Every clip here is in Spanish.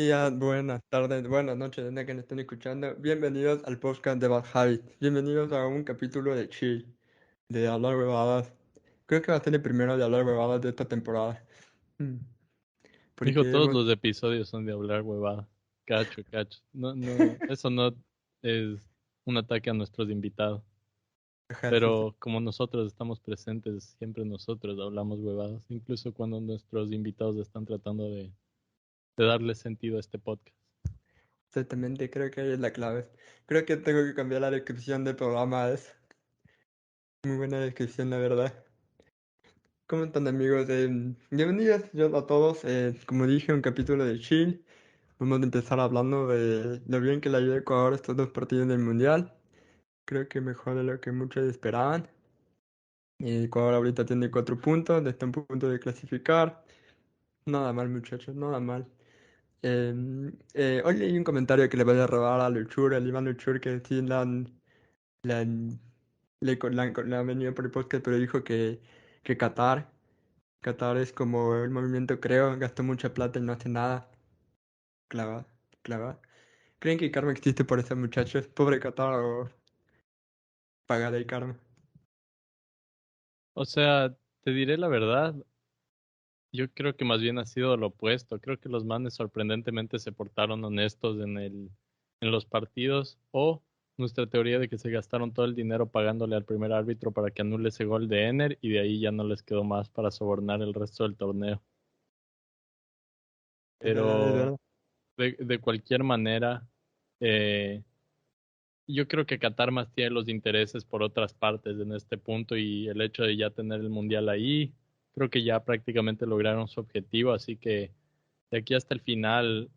días, buenas tardes, buenas noches, donde que nos estén escuchando. Bienvenidos al podcast de Bad Habits. Bienvenidos a un capítulo de Chill, de hablar huevadas. Creo que va a ser el primero de hablar huevadas de esta temporada. Mm, Dijo, Porque todos hemos... los episodios son de hablar huevada. Cacho, cacho. No, no, eso no es un ataque a nuestros invitados. Ajá, sí, sí. Pero como nosotros estamos presentes, siempre nosotros hablamos huevadas, incluso cuando nuestros invitados están tratando de darle sentido a este podcast. Exactamente, creo que ahí es la clave. Creo que tengo que cambiar la descripción del programa. Es muy buena descripción, la verdad. ¿Cómo están, amigos? Bienvenidos yo a todos. Como dije, un capítulo de Chill. Vamos a empezar hablando de lo bien que le ha ido a Ecuador estos dos partidos del Mundial. Creo que mejor de lo que muchos esperaban. Ecuador ahorita tiene 4 puntos, está en punto de clasificar. Nada mal, muchachos, nada mal. Hoy leí un comentario que le voy a robar a Luchur, al Iván Luchur, que sí la han- le han venido por el podcast, pero dijo que Qatar es como el movimiento, creo, gastó mucha plata y no hace nada. Clava, clava. ¿Creen que karma existe por esos muchachos? Pobre Qatar o pagaré karma. O sea, te diré la verdad, yo creo que más bien ha sido lo opuesto. Creo que los manes sorprendentemente se portaron honestos en los partidos. O nuestra teoría de que se gastaron todo el dinero pagándole al primer árbitro para que anule ese gol de Ener y de ahí ya no les quedó más para sobornar el resto del torneo. Es verdad, es Pero verdad. de cualquier manera, eh, yo creo que Qatar más tiene los intereses por otras partes en este punto y el hecho de ya tener el mundial ahí, creo que ya prácticamente lograron su objetivo, así que de aquí hasta el final,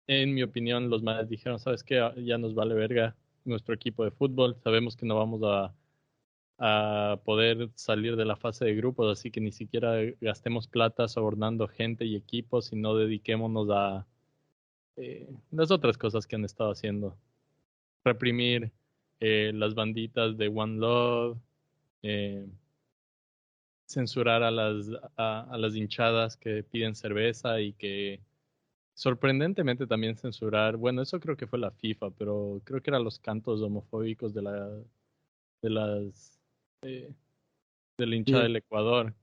en mi opinión, los manes dijeron, ¿sabes qué? Ya nos vale verga nuestro equipo de fútbol, sabemos que no vamos a poder salir de la fase de grupos, así que ni siquiera gastemos plata sobornando gente y equipos, sino dediquémonos a las otras cosas que han estado haciendo. Reprimir las banditas de One Love, eh, censurar a las hinchadas que piden cerveza y que sorprendentemente también censurar, bueno, eso creo que fue la FIFA, pero creo que eran los cantos homofóbicos de las eh, de la hinchada Y, del Ecuador.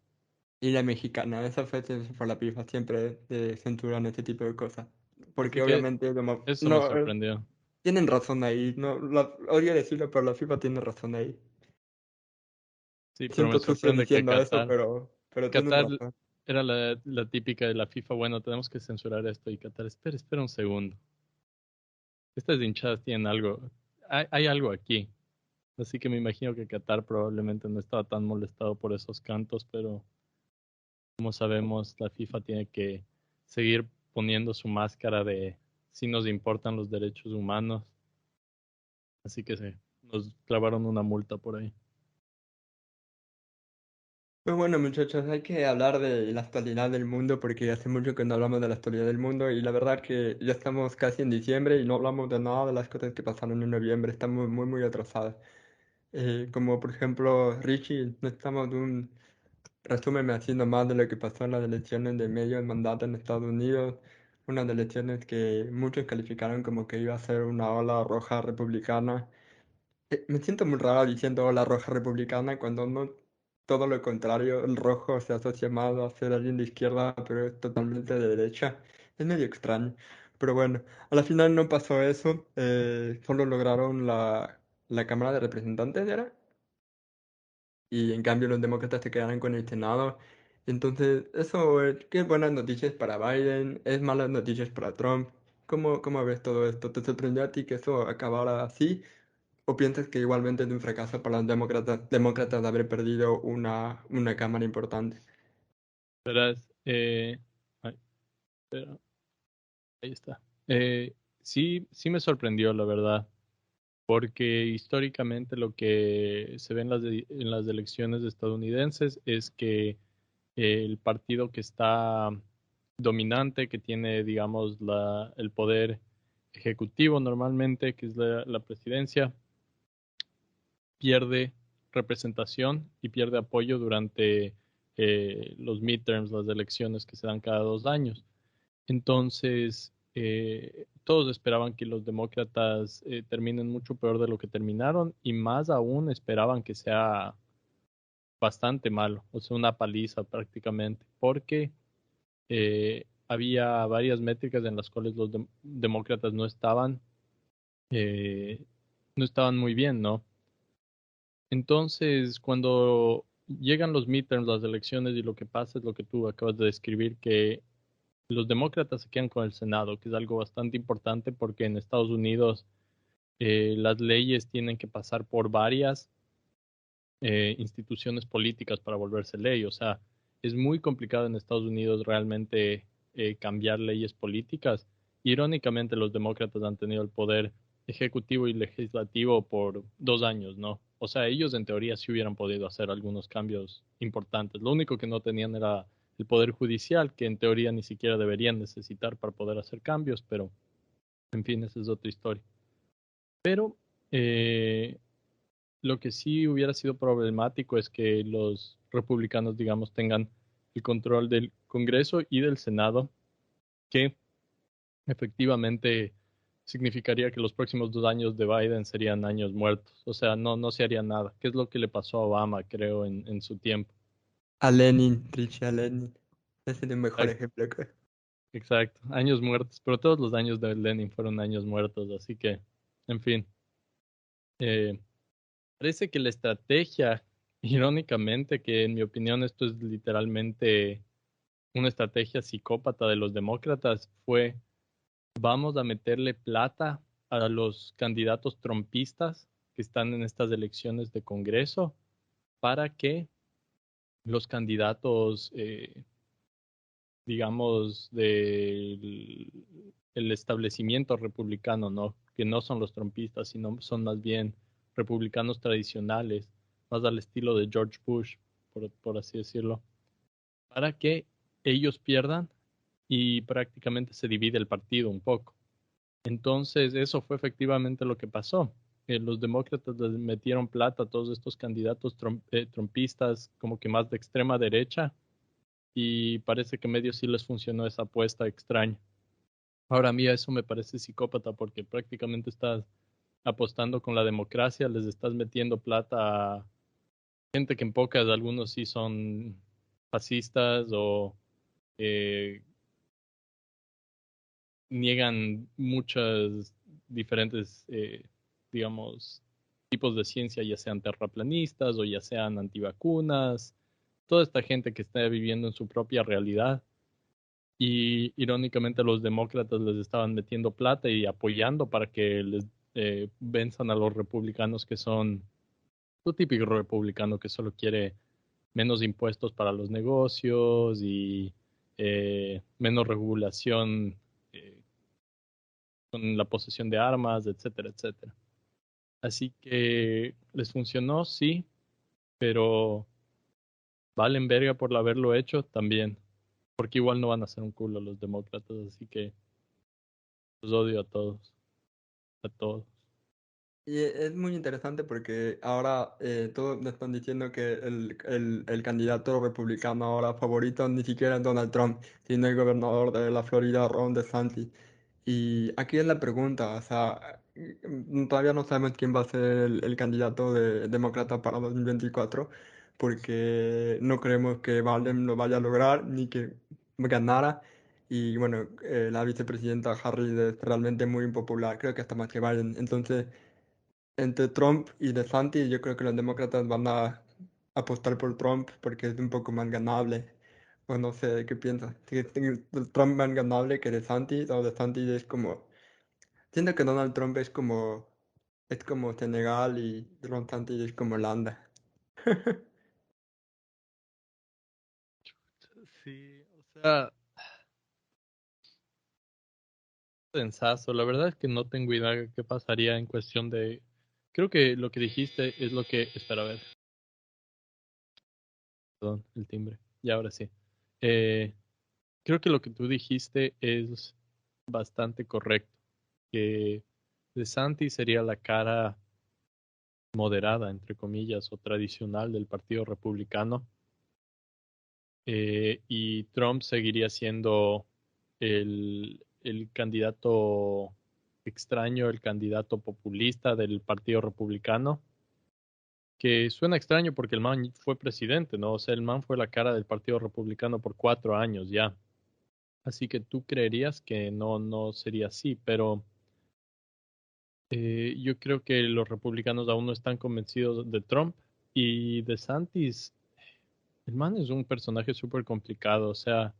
y la mexicana, esa fue por la FIFA, siempre censuran este tipo de cosas. Porque Así que obviamente eso me no, sorprendió. tienen razón ahí. No, odio decirlo, pero la FIFA tiene razón ahí. Sí, pero me Siento sucio sorprende que diciendo eso, pero tienen Qatar razón. era la típica de la FIFA, bueno, tenemos que censurar esto y Qatar, espera un segundo. Estas hinchadas tienen algo, hay algo aquí. Así que me imagino que Qatar probablemente no estaba tan molestado por esos cantos, pero como sabemos, la FIFA tiene que seguir poniendo su máscara de si nos importan los derechos humanos. Así que nos clavaron una multa por ahí. Pues bueno, muchachos, hay que hablar de la actualidad del mundo porque hace mucho que no hablamos de la actualidad del mundo y la verdad que ya estamos casi en diciembre y no hablamos de nada de las cosas que pasaron en noviembre. Estamos muy, muy atrasados. Como por ejemplo, Richie, necesitamos un resúmeme haciendo más de lo que pasó en las elecciones de medio del mandato en Estados Unidos, unas elecciones que muchos calificaron como que iba a ser una ola roja republicana. Me siento muy raro diciendo ola roja republicana cuando no, todo lo contrario, el rojo se asocia más a ser alguien de izquierda, pero es totalmente de derecha. Es medio extraño. Pero bueno, a la final no pasó eso, solo lograron la Cámara de Representantes, ¿era? Y en cambio los demócratas se quedaron con el Senado. Entonces, eso es, qué buenas noticias para Biden, es malas noticias para Trump. ¿Cómo ves todo esto? ¿Te sorprendió a ti que eso acabara así? ¿O piensas que igualmente es un fracaso para los demócratas de haber perdido una cámara importante? Verás, ay, espera, ahí está. Sí, sí me sorprendió, la verdad, porque históricamente lo que se ve en las elecciones estadounidenses es que el partido que está dominante, que tiene, digamos, el poder ejecutivo normalmente, que es la presidencia, pierde representación y pierde apoyo durante los midterms, las elecciones que se dan cada 2 años. Entonces, todos esperaban que los demócratas terminen mucho peor de lo que terminaron y más aún esperaban que sea bastante malo, o sea, una paliza prácticamente, porque había varias métricas en las cuales los demócratas eh, no estaban muy bien, ¿no? Entonces, cuando llegan los midterms, las elecciones, y lo que pasa es lo que tú acabas de describir, que los demócratas se quedan con el Senado, que es algo bastante importante porque en Estados Unidos las leyes tienen que pasar por varias instituciones políticas para volverse ley. O sea, es muy complicado en Estados Unidos realmente cambiar leyes políticas. Irónicamente, los demócratas han tenido el poder ejecutivo y legislativo por 2 años, ¿no? O sea, ellos en teoría sí hubieran podido hacer algunos cambios importantes. Lo único que no tenían era el poder judicial, que en teoría ni siquiera deberían necesitar para poder hacer cambios, pero en fin, esa es otra historia. Pero eh, lo que sí hubiera sido problemático es que los republicanos, digamos, tengan el control del Congreso y del Senado, que efectivamente significaría que los próximos 2 años de Biden serían años muertos. O sea, no se haría nada. ¿Qué es lo que le pasó a Obama, creo, en su tiempo? A Lenin, Richie, a Lenin. Ese es el mejor Exacto, ejemplo que... exacto, años muertos, pero todos los años de Lenin fueron años muertos, así que, en fin. eh, Parece que la estrategia, irónicamente, que en mi opinión esto es literalmente una estrategia psicópata de los demócratas, fue vamos a meterle plata a los candidatos trompistas que están en estas elecciones de Congreso para que los candidatos, digamos, del el establecimiento republicano, ¿no? Que no son los trompistas, sino son más bien republicanos tradicionales, más al estilo de George Bush, por así decirlo, para que ellos pierdan y prácticamente se divide el partido un poco. Entonces, eso fue efectivamente lo que pasó. Los demócratas les metieron plata a todos estos candidatos trompistas, como que más de extrema derecha, y parece que medio sí les funcionó esa apuesta extraña. Ahora a mí eso me parece psicópata porque prácticamente estás apostando con la democracia, les estás metiendo plata a gente que en pocas, algunos sí son fascistas o eh, niegan muchas diferentes, digamos, tipos de ciencia, ya sean terraplanistas o ya sean antivacunas, toda esta gente que está viviendo en su propia realidad. Y irónicamente los demócratas les estaban metiendo plata y apoyando para que les venzan a los republicanos que son lo típico republicano que solo quiere menos impuestos para los negocios y menos regulación eh, con la posesión de armas, etcétera, etcétera. Así que les funcionó, sí, pero valen verga por haberlo hecho también, porque igual no van a ser un culo los demócratas, así que los odio a todos, a todos. Y es muy interesante porque ahora todos me están diciendo que el candidato republicano ahora favorito ni siquiera es Donald Trump, sino el gobernador de la Florida, Ron DeSantis. Y aquí es la pregunta, o sea, todavía no sabemos quién va a ser el candidato de demócrata para 2024, porque no creemos que Biden lo vaya a lograr ni que ganara. Y bueno, la vicepresidenta Harris es realmente muy impopular, creo que hasta más que Biden. Entonces, entre Trump y DeSantis, yo creo que los demócratas van a apostar por Trump porque es un poco más ganable. O no sé, ¿qué piensas? ¿Trump más ganable que DeSantis o DeSantis es como... Siento que Donald Trump es como Senegal y DeSantis es como Holanda. Sí, o sea, pensazo. La verdad es que no tengo idea de qué pasaría en cuestión de. Creo que lo que dijiste es lo que. Espera, a ver. Perdón, el timbre. Y ahora sí. Eh, Creo que lo que tú dijiste es bastante correcto. Que DeSantis sería la cara moderada, entre comillas, o tradicional del Partido Republicano. Y Trump seguiría siendo el candidato extraño, el candidato populista del Partido Republicano, que suena extraño porque el man fue presidente, ¿no? O sea, el man fue la cara del Partido Republicano por 4 años ya. Así que tú creerías que no, no sería así, pero yo creo que los republicanos aún no están convencidos de Trump y de DeSantis. El man es un personaje súper complicado, o sea,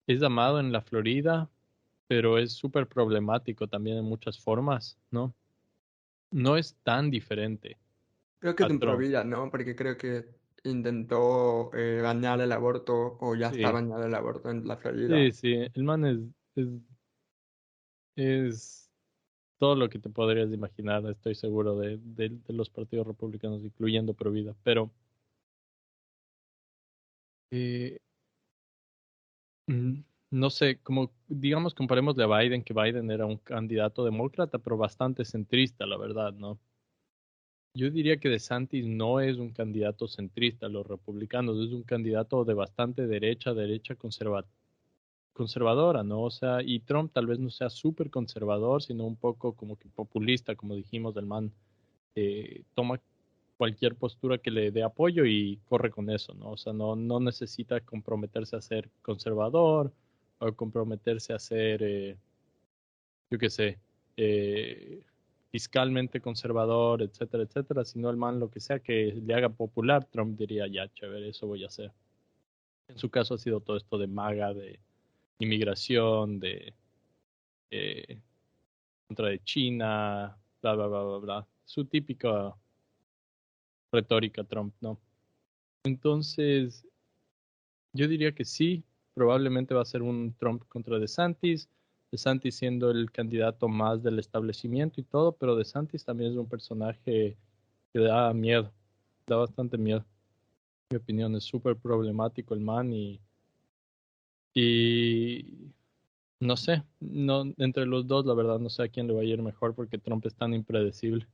es amado en la Florida, pero es súper problemático también en muchas formas, ¿no? No es tan diferente Creo que es a un Trump. provida, ¿no? Porque creo que intentó bañar el aborto o ya está Sí, bañado el aborto en la sí, Florida. sí, el man es, es todo lo que te podrías imaginar, estoy seguro, de los partidos republicanos, incluyendo Provida. Pero eh, no sé, como digamos, comparémosle a Biden, que Biden era un candidato demócrata, pero bastante centrista, la verdad, ¿no? Yo diría que DeSantis no es un candidato centrista a los republicanos, es un candidato de bastante derecha, derecha conservadora, ¿no? O sea, y Trump tal vez no sea súper conservador, sino un poco como que populista, como dijimos, del man toma cualquier postura que le dé apoyo y corre con eso, ¿no? O sea, no, no necesita comprometerse a ser conservador o comprometerse a ser, yo qué sé, eh, fiscalmente conservador, etcétera, etcétera, sino el man lo que sea que le haga popular, Trump diría, ya, chévere, eso voy a hacer. En su caso ha sido todo esto de MAGA, de inmigración, de eh, contra de China, bla, bla, bla, bla, bla. Su típica retórica Trump, ¿no? Entonces, yo diría que sí, probablemente va a ser un Trump contra DeSantis, DeSantis siendo el candidato más del establecimiento y todo, pero DeSantis también es un personaje que da miedo, da bastante miedo. En mi opinión, es súper problemático el man y no sé, no, entre los dos, la verdad, no sé a quién le va a ir mejor porque Trump es tan impredecible.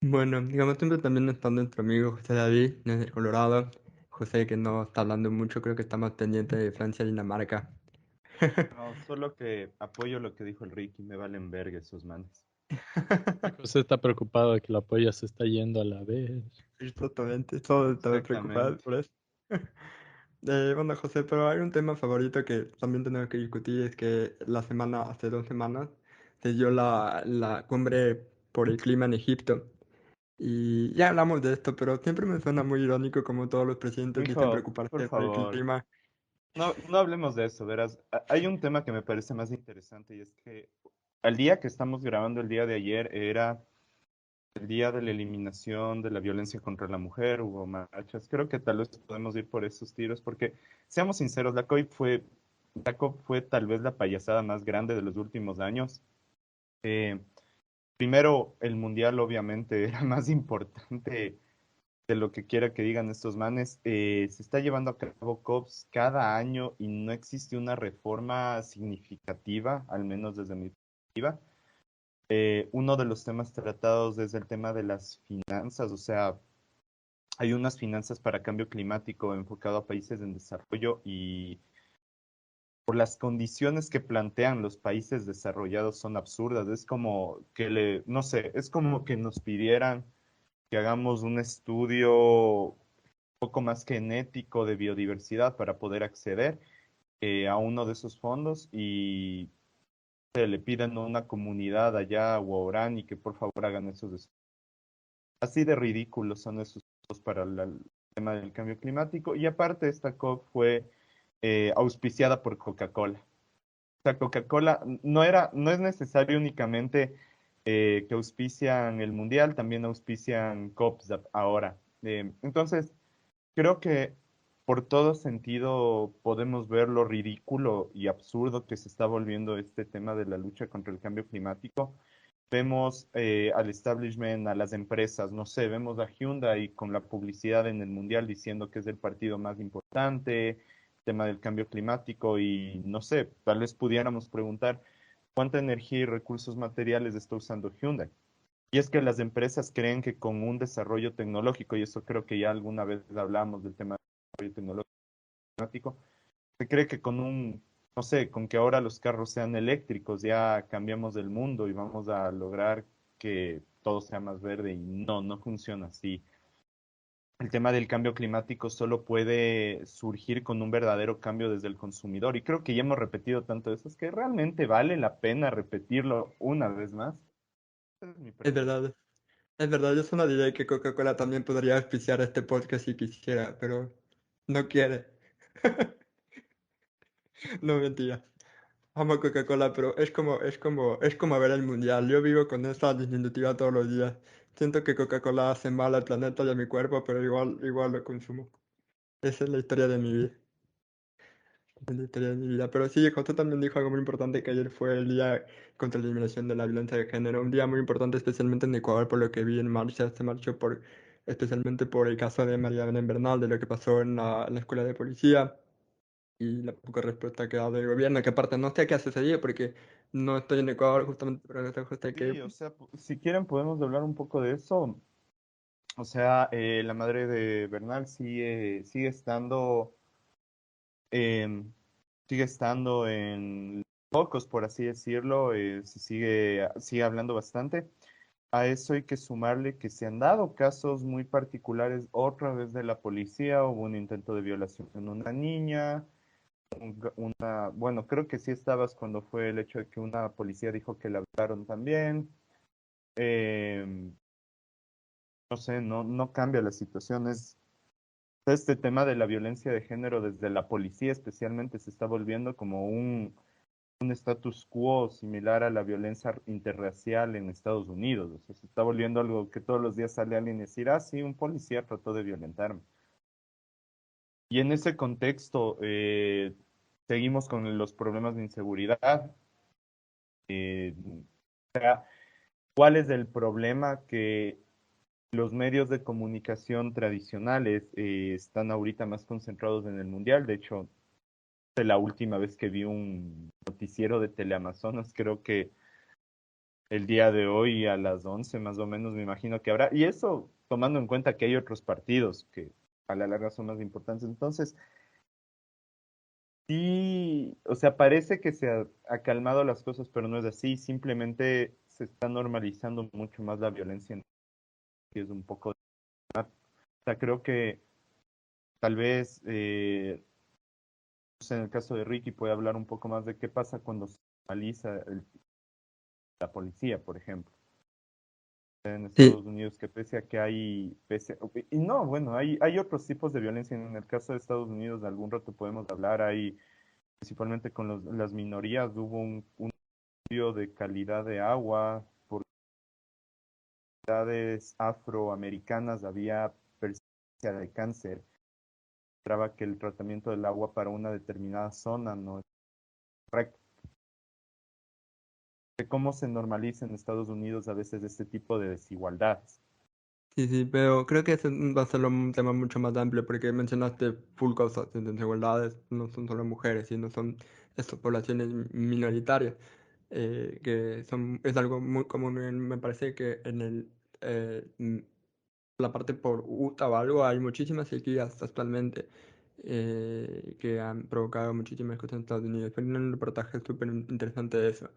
Bueno, digamos, siempre también estando entre amigos, José David, desde Colorado. José, que no está hablando mucho, creo que está más pendiente de Francia y Dinamarca. No, solo que apoyo lo que dijo el Ricky, me valen verga esos manes. Y José está preocupado de que la polla se está yendo a la vez. Exactamente, todos estamos preocupados Exactamente. por eso. Bueno, José, pero hay un tema favorito que también tenemos que discutir, es que hace 2 semanas, se dio la cumbre por el clima en Egipto. Y ya hablamos de esto, pero siempre me suena muy irónico como todos los presidentes dicen Mijo, por preocuparse por el favor, clima. no hablemos de eso, verás. Hay un tema que me parece más interesante y es que al día que estamos grabando, el día de ayer, era el día de la eliminación de la violencia contra la mujer, hubo marchas. Creo que tal vez podemos ir por esos tiros porque, seamos sinceros, la COP fue tal vez la payasada más grande de los últimos años. Eh, Primero, el mundial obviamente era más importante de lo que quiera que digan estos manes. Se está llevando a cabo COPs cada año y no existe una reforma significativa, al menos desde mi perspectiva. Uno de los temas tratados es el tema de las finanzas, o sea, hay unas finanzas para cambio climático enfocado a países en desarrollo y por las condiciones que plantean los países desarrollados son absurdas. Es como que no sé, es como que nos pidieran que hagamos un estudio un poco más genético de biodiversidad para poder acceder a uno de esos fondos y se le piden a una comunidad allá, Huaorani, que por favor hagan esos estudios. Así de ridículos son esos fondos para el tema del cambio climático. Y aparte, esta COP fue auspiciada por Coca-Cola. O sea, Coca-Cola no es necesario únicamente que auspician el mundial, también auspician COPs ahora. Entonces, creo que por todo sentido podemos ver lo ridículo y absurdo que se está volviendo este tema de la lucha contra el cambio climático. Vemos al establishment, a las empresas, no sé, vemos a Hyundai con la publicidad en el mundial diciendo que es el partido más importante, tema del cambio climático y no sé, tal vez pudiéramos preguntar cuánta energía y recursos materiales está usando Hyundai. Y es que las empresas creen que con un desarrollo tecnológico, y eso creo que ya alguna vez hablamos del tema del desarrollo tecnológico, Se cree que con no sé, con que ahora los carros sean eléctricos ya cambiamos el mundo y vamos a lograr que todo sea más verde y no, no funciona así. El tema del cambio climático solo puede surgir con un verdadero cambio desde el consumidor. Y creo que ya hemos repetido tanto eso, es que realmente vale la pena repetirlo una vez más. Esa es mi Es pregunta. verdad, es verdad. Yo solo diría que Coca-Cola también podría auspiciar este podcast si quisiera, pero no quiere. No mentira. Amo Coca-Cola, pero es como ver el mundial. Yo vivo con esa disyuntiva todos los días. Siento que Coca-Cola hace mal al planeta y a mi cuerpo, pero igual lo consumo. Esa es la historia de mi vida. Es la historia de mi vida. Pero sí, José también dijo algo muy importante, que ayer fue el día contra la eliminación de la violencia de género. Un día muy importante, especialmente en Ecuador, por lo que vi en marcha. Se marchó especialmente por el caso de María Belén Bernal, de lo que pasó en la escuela de policía y la poca respuesta que ha dado el gobierno, que aparte no sé qué ha sucedido porque no estoy en Ecuador justamente, pero no sé justo que... Sí, o sea, si quieren podemos hablar un poco de eso. O sea, la madre de Bernal em, sigue estando en focos, por así decirlo, sigue hablando bastante. A eso hay que sumarle que se han dado casos muy particulares otra vez de la policía. Hubo un intento de violación en una niña, bueno, creo que sí estabas cuando fue el hecho de que una policía dijo que la violaron también. Em, no sé, no cambia la situación. Este tema de la violencia de género desde la policía especialmente se está volviendo como un status quo similar a la violencia interracial en Estados Unidos. O sea, se está volviendo algo que todos los días sale alguien y decir, ah, sí, un policía trató de violentarme. Y en ese contexto, seguimos con los problemas de inseguridad. Eh, ¿Cuál es el problema? Que los medios de comunicación tradicionales están ahorita más concentrados en el mundial. De hecho, de la última vez que vi un noticiero de Teleamazonas, creo que el día de hoy a las 11 más o menos me imagino que habrá. Y eso tomando en cuenta que hay otros partidos que a la larga son más importantes. Entonces, sí, o sea, parece que ha calmado las cosas, pero no es así. Simplemente se está normalizando mucho más la violencia. Y es un poco... O sea, creo que tal vez, no sé, en el caso de Ricky puede hablar un poco más de qué pasa cuando se normaliza la policía, por ejemplo. En Sí, Estados Unidos, que pese a que y no, bueno, hay otros tipos de violencia. En el caso de Estados Unidos, de algún rato podemos hablar, hay principalmente con las minorías, hubo un cambio de calidad de agua, por comunidades afroamericanas había presencia de cáncer, mostraba que el tratamiento del agua para una determinada zona no es correcto. De cómo se normaliza en Estados Unidos a veces este tipo de desigualdades. sí, sí, pero creo que ese va a ser un tema mucho más amplio porque mencionaste full cosas de desigualdades, no son solo mujeres, sino son estas poblaciones minoritarias, es algo muy común, me parece que en la parte por Utah o algo hay muchísimas sequías actualmente que han provocado muchísimas cosas en Estados Unidos. Fue un reportaje súper interesante de eso.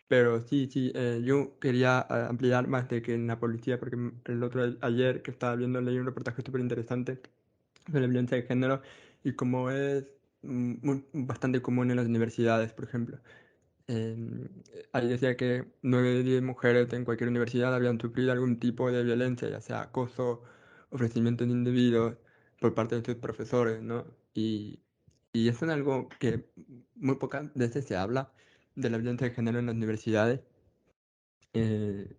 Pero sí, sí, yo quería ampliar más de que en la policía, porque ayer que estaba viendo, leí un reportaje súper interesante sobre la violencia de género y cómo es bastante común en las universidades, por ejemplo. Ahí decía que 9 de 10 mujeres en cualquier universidad habían sufrido algún tipo de violencia, ya sea acoso, ofrecimientos indebidos por parte de sus profesores, ¿no? Y eso es algo que muy pocas veces se habla de la violencia de género en las universidades, eh,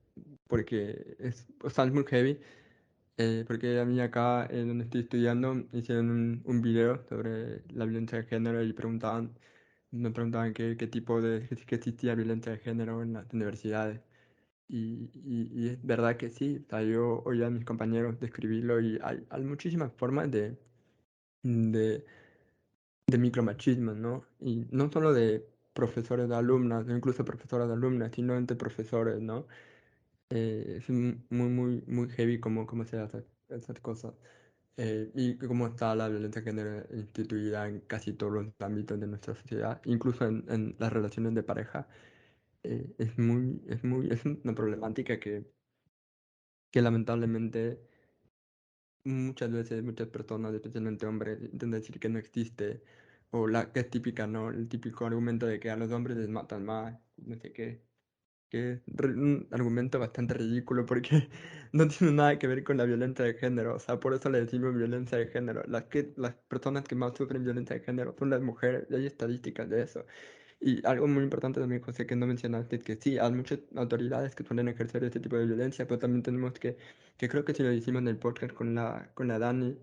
porque o sea, es muy heavy, porque a mí acá, donde estoy estudiando, hicieron un video sobre la violencia de género y me preguntaban qué tipo que existía violencia de género en las universidades. Y es verdad que sí, o sea, yo oía a mis compañeros describirlo y hay muchísimas formas de, de micromachismo, ¿no? Y no solo de profesores de alumnas, o incluso profesoras de alumnas, sino entre profesores, ¿no? Es muy, muy, muy heavy cómo se hacen esas cosas. y cómo está la violencia de género instituida en casi todos los ámbitos de nuestra sociedad, incluso en las relaciones de pareja. Es una problemática que lamentablemente muchas veces muchas personas, especialmente hombres, intentan decir que no existe, o la que es típica, ¿no? El típico argumento de que a los hombres les matan más, no sé qué, que es un argumento bastante ridículo porque no tiene nada que ver con la violencia de género, o sea, por eso le decimos violencia de género. Las personas que más sufren violencia de género son las mujeres, y hay estadísticas de eso. Y algo muy importante también, José, que no mencionaste, es que sí, hay muchas autoridades que suelen ejercer este tipo de violencia, pero también tenemos que creo que si lo hicimos en el podcast con la Dani,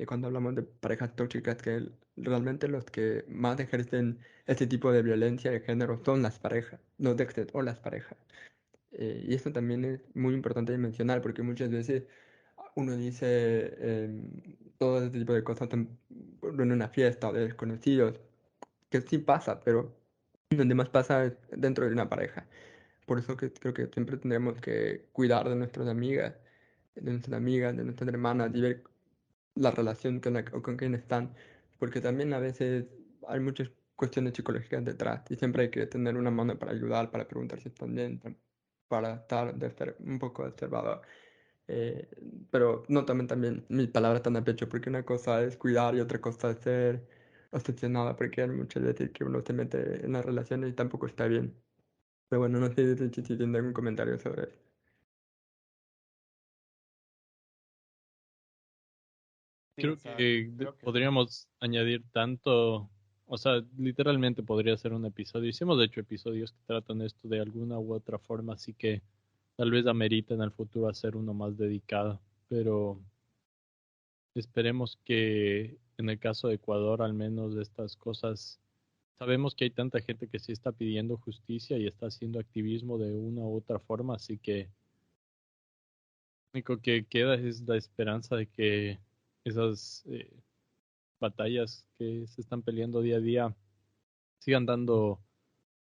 cuando hablamos de parejas tóxicas, que realmente los que más ejercen este tipo de violencia de género son las parejas, los exes o las parejas. Y esto también es muy importante de mencionar, porque muchas veces uno dice todo este tipo de cosas en una fiesta o de desconocidos, que sí pasa, pero donde más pasa es dentro de una pareja. Por eso que creo que siempre tendremos que cuidar de nuestras hermanas y ver la relación o con quien están, porque también a veces hay muchas cuestiones psicológicas detrás y siempre hay que tener una mano para ayudar, para preguntar si están bien, para estar, de estar un poco observador. Eh, pero no también mis palabras tan a pecho, porque una cosa es cuidar y otra cosa es ser obsesionada, porque hay muchas veces que uno se mete en las relaciones y tampoco está bien. Pero bueno, no sé si tiene algún comentario sobre eso. Sí, Creo exacto. que Creo que podríamos añadir tanto, o sea, literalmente podría ser un episodio. Hicimos de hecho episodios que tratan esto de alguna u otra forma, así que tal vez amerita en el futuro hacer uno más dedicado, pero esperemos que en el caso de Ecuador, al menos de estas cosas, sabemos que hay tanta gente que sí está pidiendo justicia y está haciendo activismo de una u otra forma, así que lo único que queda es la esperanza de que esas batallas que se están peleando día a día sigan dando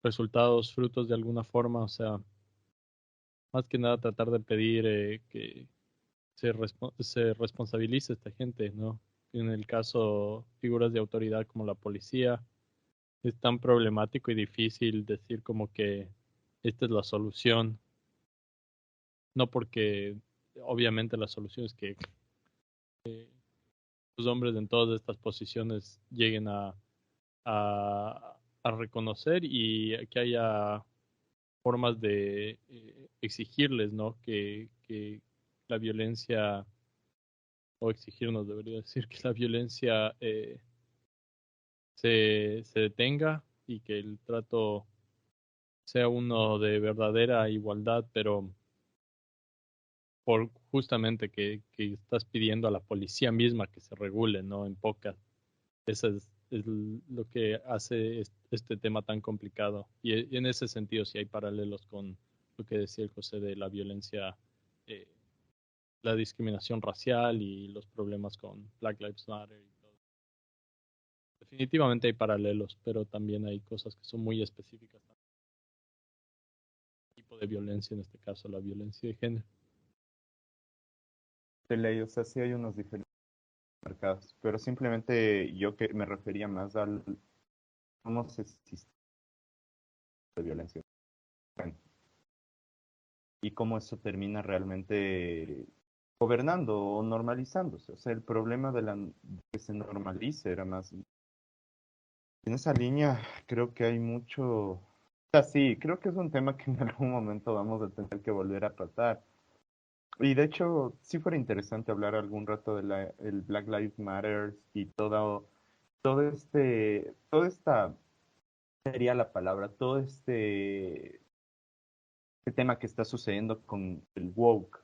resultados, frutos de alguna forma, o sea, más que nada tratar de pedir que se responsabilice esta gente, ¿no? En el caso, figuras de autoridad como la policía, es tan problemático y difícil decir como que esta es la solución, no porque obviamente la solución es que los hombres en todas estas posiciones lleguen a reconocer y que haya formas de exigirles, ¿no? Que la violencia, o exigirnos, debería decir, que la violencia se detenga y que el trato sea uno de verdadera igualdad, pero por justamente que estás pidiendo a la policía misma que se regule, ¿no? En pocas. Eso es lo que hace este tema tan complicado. Y en ese sentido sí hay paralelos con lo que decía el José de la violencia, eh, la discriminación racial y los problemas con Black Lives Matter y todo. Definitivamente hay paralelos, pero también hay cosas que son muy específicas. Tipo de violencia, en este caso la violencia de género. de ley, o sea, sí hay unos diferentes mercados, pero simplemente yo que me refería más al cómo se existe de violencia bueno, y cómo eso termina realmente gobernando o normalizándose. O sea, el problema de que se normalice era más. En esa línea creo que hay mucho. O sea, sí, creo que es un tema que en algún momento vamos a tener que volver a tratar. Y de hecho, sí fuera interesante hablar algún rato de el Black Lives Matter y toda esta, sería la palabra, todo este tema que está sucediendo con el woke,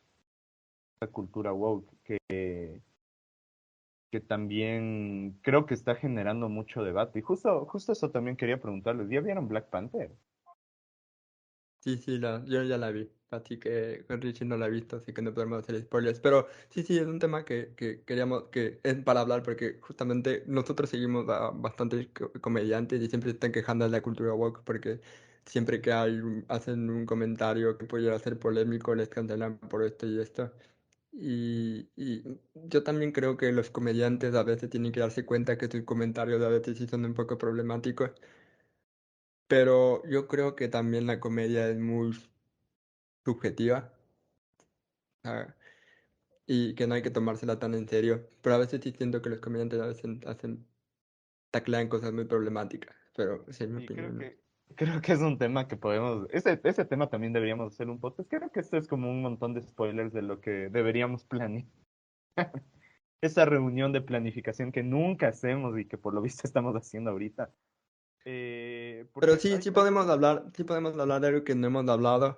la cultura woke, que también creo que está generando mucho debate. Y justo eso también quería preguntarles. ¿Ya vieron Black Panther? Sí, sí, yo ya la vi, así que con Richie no la he visto, así que no podemos hacer spoilers, pero sí, sí, es un tema que queríamos, que es para hablar, porque justamente nosotros seguimos a bastantes comediantes y siempre se están quejando de la cultura woke, porque siempre hacen un comentario que pudiera ser polémico, les cancelan por esto y esto, Y yo también creo que los comediantes a veces tienen que darse cuenta que sus comentarios a veces sí son un poco problemáticos, pero yo creo que también la comedia es muy subjetiva, ah, y que no hay que tomársela tan en serio. Pero a veces sí siento que los comediantes a veces taclean cosas muy problemáticas, pero esa es mi Y opinión, ¿no? creo que es un tema que podemos, ese tema también deberíamos hacer un podcast. Creo que esto es como un montón de spoilers de lo que deberíamos planear. Esa reunión de planificación que nunca hacemos y que por lo visto estamos haciendo ahorita. Pero Porque sí, sí podemos hablar de algo que no hemos hablado,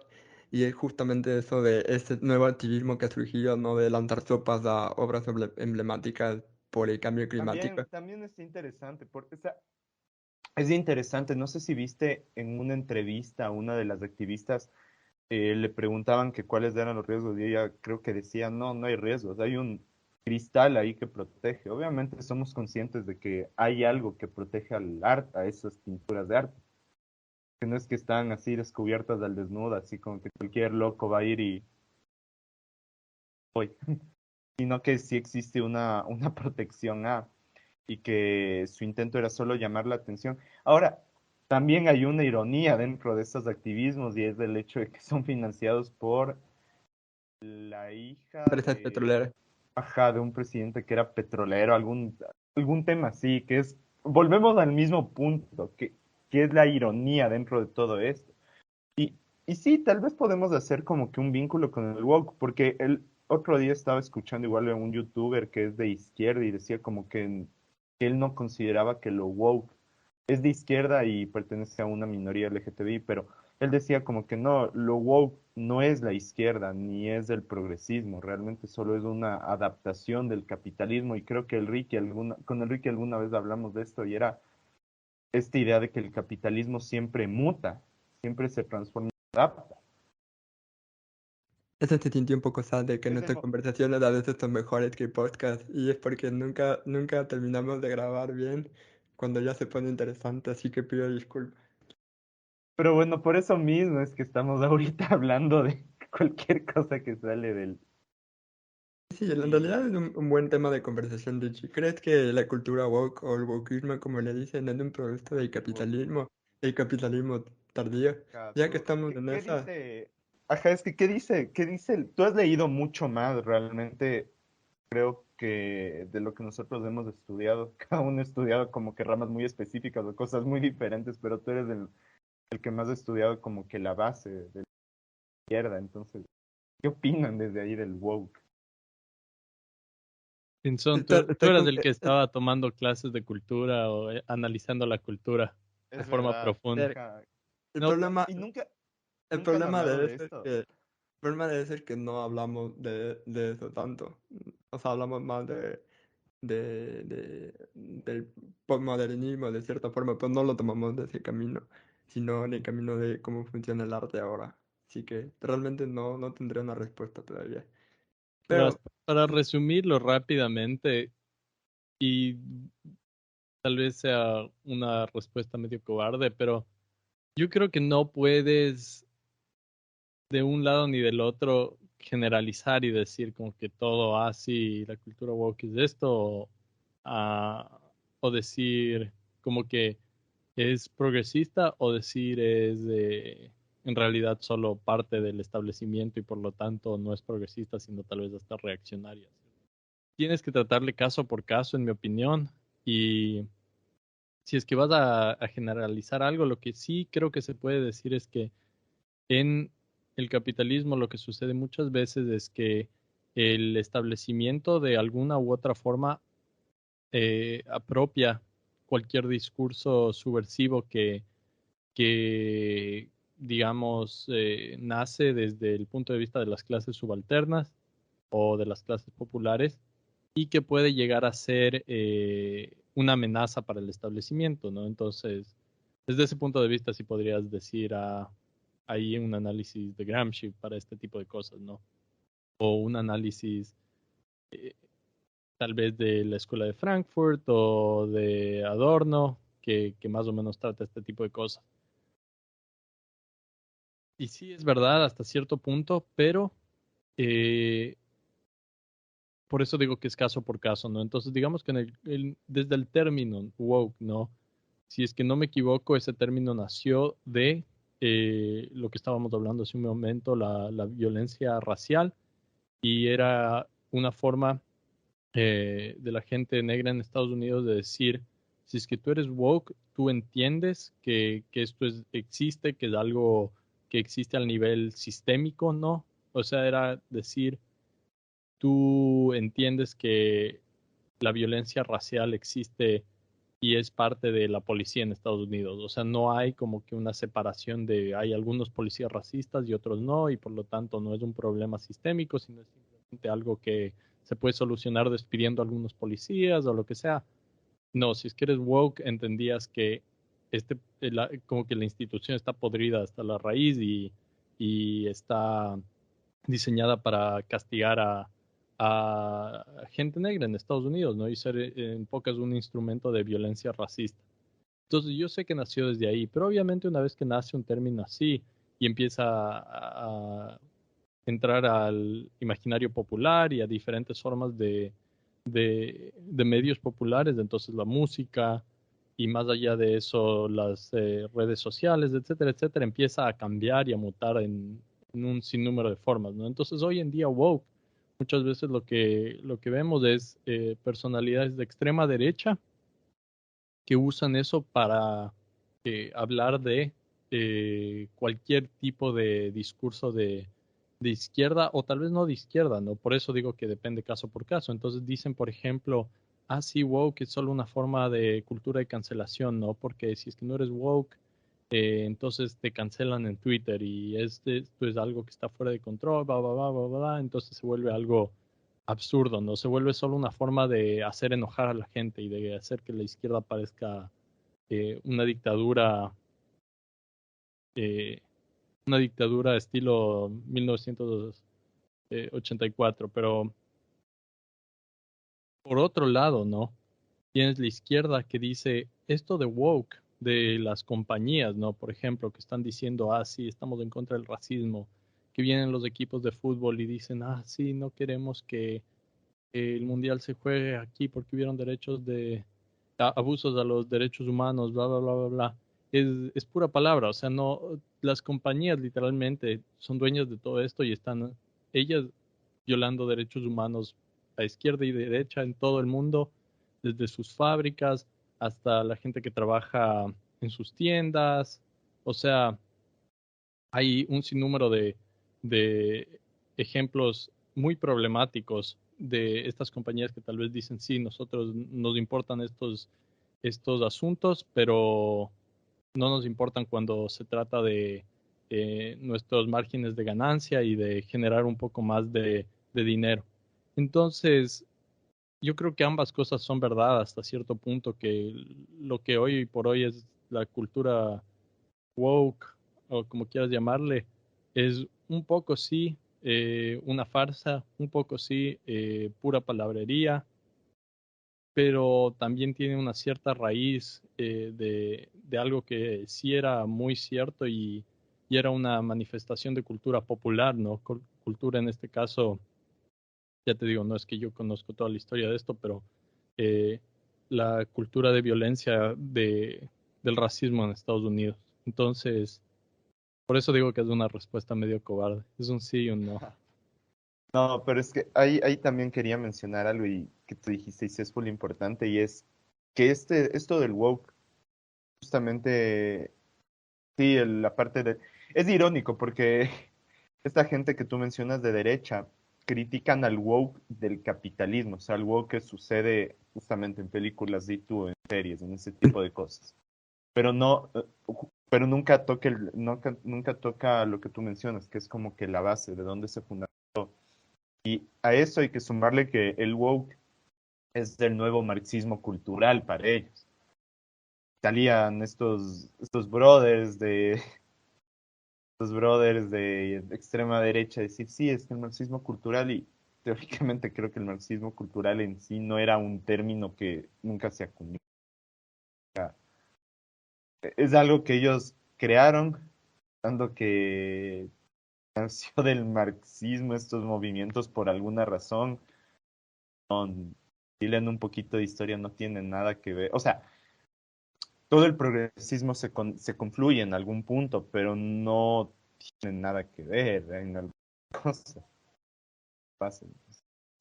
y es justamente eso de este nuevo activismo que ha surgido, ¿no? De lanzar sopas a obras emblemáticas por el cambio climático. también es interesante, porque o sea, es interesante. No sé si viste en una entrevista a una de las activistas, le preguntaban que cuáles eran los riesgos y ella creo que decía, no, no hay riesgos, hay un cristal ahí que protege. Obviamente somos conscientes de que hay algo que protege al arte, a esas pinturas de arte, que no es que están así descubiertas al desnudo, así como que cualquier loco va a ir y sino que sí existe una protección y que su intento era solo llamar la atención. Ahora, también hay una ironía dentro de estos activismos y es el hecho de que son financiados por la hija Empresas petroleras. de un presidente que era petrolero, algún tema así, que es, volvemos al mismo punto, que es la ironía dentro de todo esto. Y, y sí, tal vez podemos hacer como que un vínculo con el woke, porque el otro día estaba escuchando igual a un youtuber que es de izquierda y decía como que él no consideraba que lo woke es de izquierda y pertenece a una minoría LGTBI, pero él decía como que no, lo woke no es la izquierda ni es el progresismo, realmente solo es una adaptación del capitalismo y creo que con Enrique alguna vez hablamos de esto y era esta idea de que el capitalismo siempre muta, siempre se transforma y adapta. Eso se sintió un poco sad de que Es nuestras conversaciones a veces son mejores que podcast, y es porque nunca terminamos de grabar bien cuando ya se pone interesante, así que pido disculpas. Pero bueno, por eso mismo es que estamos ahorita hablando de cualquier cosa que sale del... Sí, en realidad es Y un buen tema de conversación, Richie. ¿Crees que la cultura woke o el wokeismo, como le dicen, es un producto del el woke. capitalismo, el capitalismo tardío? Ya que estamos en ¿Qué esa, dice? Ajá, es que ¿qué dice? Tú has leído mucho más realmente, creo que de lo que nosotros hemos estudiado. Cada uno ha estudiado como que ramas muy específicas o cosas muy diferentes, pero tú eres el que más ha estudiado como que la base de la izquierda. Entonces, ¿qué opinan desde ahí del woke? Pinzón, está, tú está eras con- el que estaba tomando clases de cultura o analizando la cultura de Es forma verdad. profunda. el, Ajá. el No, problema, Y el nunca han problema hablado de de eso es esto. que, el problema de eso es que no hablamos de eso tanto. O sea, hablamos más del postmodernismo de cierta forma, pero no lo tomamos de ese camino, sino en el camino de cómo funciona el arte ahora. Así que realmente no tendré una respuesta todavía. para, Pero para resumirlo rápidamente, y tal vez sea una respuesta medio cobarde, pero yo creo que no puedes de un lado ni del otro generalizar y decir como que todo así, la cultura woke es esto, ah, o decir como que es progresista, o decir es en realidad solo parte del establecimiento y por lo tanto no es progresista, sino tal vez hasta reaccionaria. Tienes que tratarle caso por caso, en mi opinión, y si es que vas a generalizar algo, lo que sí creo que se puede decir es que en el capitalismo lo que sucede muchas veces es que el establecimiento de alguna u otra forma apropia cualquier discurso subversivo que digamos, nace desde el punto de vista de las clases subalternas o de las clases populares y que puede llegar a ser una amenaza para el establecimiento, ¿no? Entonces, desde ese punto de vista sí podrías decir ahí un análisis de Gramsci para este tipo de cosas, ¿no? O un análisis eh, tal vez de la Escuela de Frankfurt o de Adorno, que más o menos trata este tipo de cosas. Y sí, es verdad hasta cierto punto, pero eh, por eso digo que es caso por caso, ¿no? Entonces, digamos que desde el término woke, ¿no? Si es que no me equivoco, ese término nació de lo que estábamos hablando hace un momento, la violencia racial, y era una forma de la gente negra en Estados Unidos de decir, si es que tú eres woke, tú entiendes que esto existe, que es algo que existe al nivel sistémico, ¿no? O sea, era decir, tú entiendes que la violencia racial existe y es parte de la policía en Estados Unidos. O sea, no hay como que una separación de hay algunos policías racistas y otros no, y por lo tanto no es un problema sistémico, sino es simplemente algo que se puede solucionar despidiendo a algunos policías o lo que sea. No, si es que eres woke, entendías que como que la institución está podrida hasta la raíz y está diseñada para castigar a gente negra en Estados Unidos, ¿no? Y ser en pocas un instrumento de violencia racista. Entonces yo sé que nació desde ahí, pero obviamente una vez que nace un término así y empieza a entrar al imaginario popular y a diferentes formas de medios populares, entonces la música y más allá de eso las redes sociales, etcétera, etcétera, empieza a cambiar y a mutar en un sinnúmero de formas, ¿no? Entonces hoy en día woke, muchas veces lo que vemos es personalidades de extrema derecha que usan eso para hablar de cualquier tipo de discurso de izquierda o tal vez no de izquierda, ¿no? Por eso digo que depende caso por caso. Entonces dicen, por ejemplo, ah, sí, woke es solo una forma de cultura de cancelación, ¿no? Porque si es que no eres woke, entonces te cancelan en Twitter y esto es algo que está fuera de control, bla, bla, bla, bla, bla, entonces se vuelve algo absurdo, ¿no? Se vuelve solo una forma de hacer enojar a la gente y de hacer que la izquierda parezca una dictadura, eh, una dictadura estilo 1984, pero por otro lado, ¿no? Tienes la izquierda que dice esto de woke, de las compañías, ¿no? Por ejemplo, que están diciendo, ah, sí, estamos en contra del racismo, que vienen los equipos de fútbol y dicen, ah, sí, no queremos que el mundial se juegue aquí porque hubieron derechos de abusos a los derechos humanos, bla, bla, bla, bla, bla. Es pura palabra, o sea, no, las compañías literalmente son dueñas de todo esto y están ellas violando derechos humanos a izquierda y derecha en todo el mundo, desde sus fábricas hasta la gente que trabaja en sus tiendas, o sea, hay un sinnúmero de ejemplos muy problemáticos de estas compañías que tal vez dicen, sí, nosotros nos importan estos asuntos, pero no nos importan cuando se trata de nuestros márgenes de ganancia y de generar un poco más de dinero. Entonces, yo creo que ambas cosas son verdad hasta cierto punto, que lo que hoy por hoy es la cultura woke o como quieras llamarle, es un poco sí una farsa, un poco sí pura palabrería, pero también tiene una cierta raíz de algo que sí era muy cierto y era una manifestación de cultura popular, ¿no? Cultura en este caso, ya te digo, no es que yo conozco toda la historia de esto, pero eh, la cultura de violencia del racismo en Estados Unidos. Entonces, por eso digo que es una respuesta medio cobarde. Es un sí y un no. No, pero es que ahí también quería mencionar algo y que tú dijiste y sí es muy importante y es que esto del woke, justamente, sí, la parte de... Es irónico porque esta gente que tú mencionas de derecha critican al woke del capitalismo, o sea, al woke que sucede justamente en películas de tú, en series, en ese tipo de cosas. Pero no, pero nunca toca lo que tú mencionas, que es como que la base de dónde se funda. Y a eso hay que sumarle que el woke es del nuevo marxismo cultural para ellos. Salían estos brothers de estos brothers de extrema derecha decir, sí, es que el marxismo cultural y teóricamente creo que el marxismo cultural en sí no era un término que nunca se acuñó. Es algo que ellos crearon, dando que nació del marxismo estos movimientos por alguna razón y leyendo un poquito de historia no tiene nada que ver. O sea, todo el progresismo se confluye en algún punto, pero no tiene nada que ver en alguna cosa.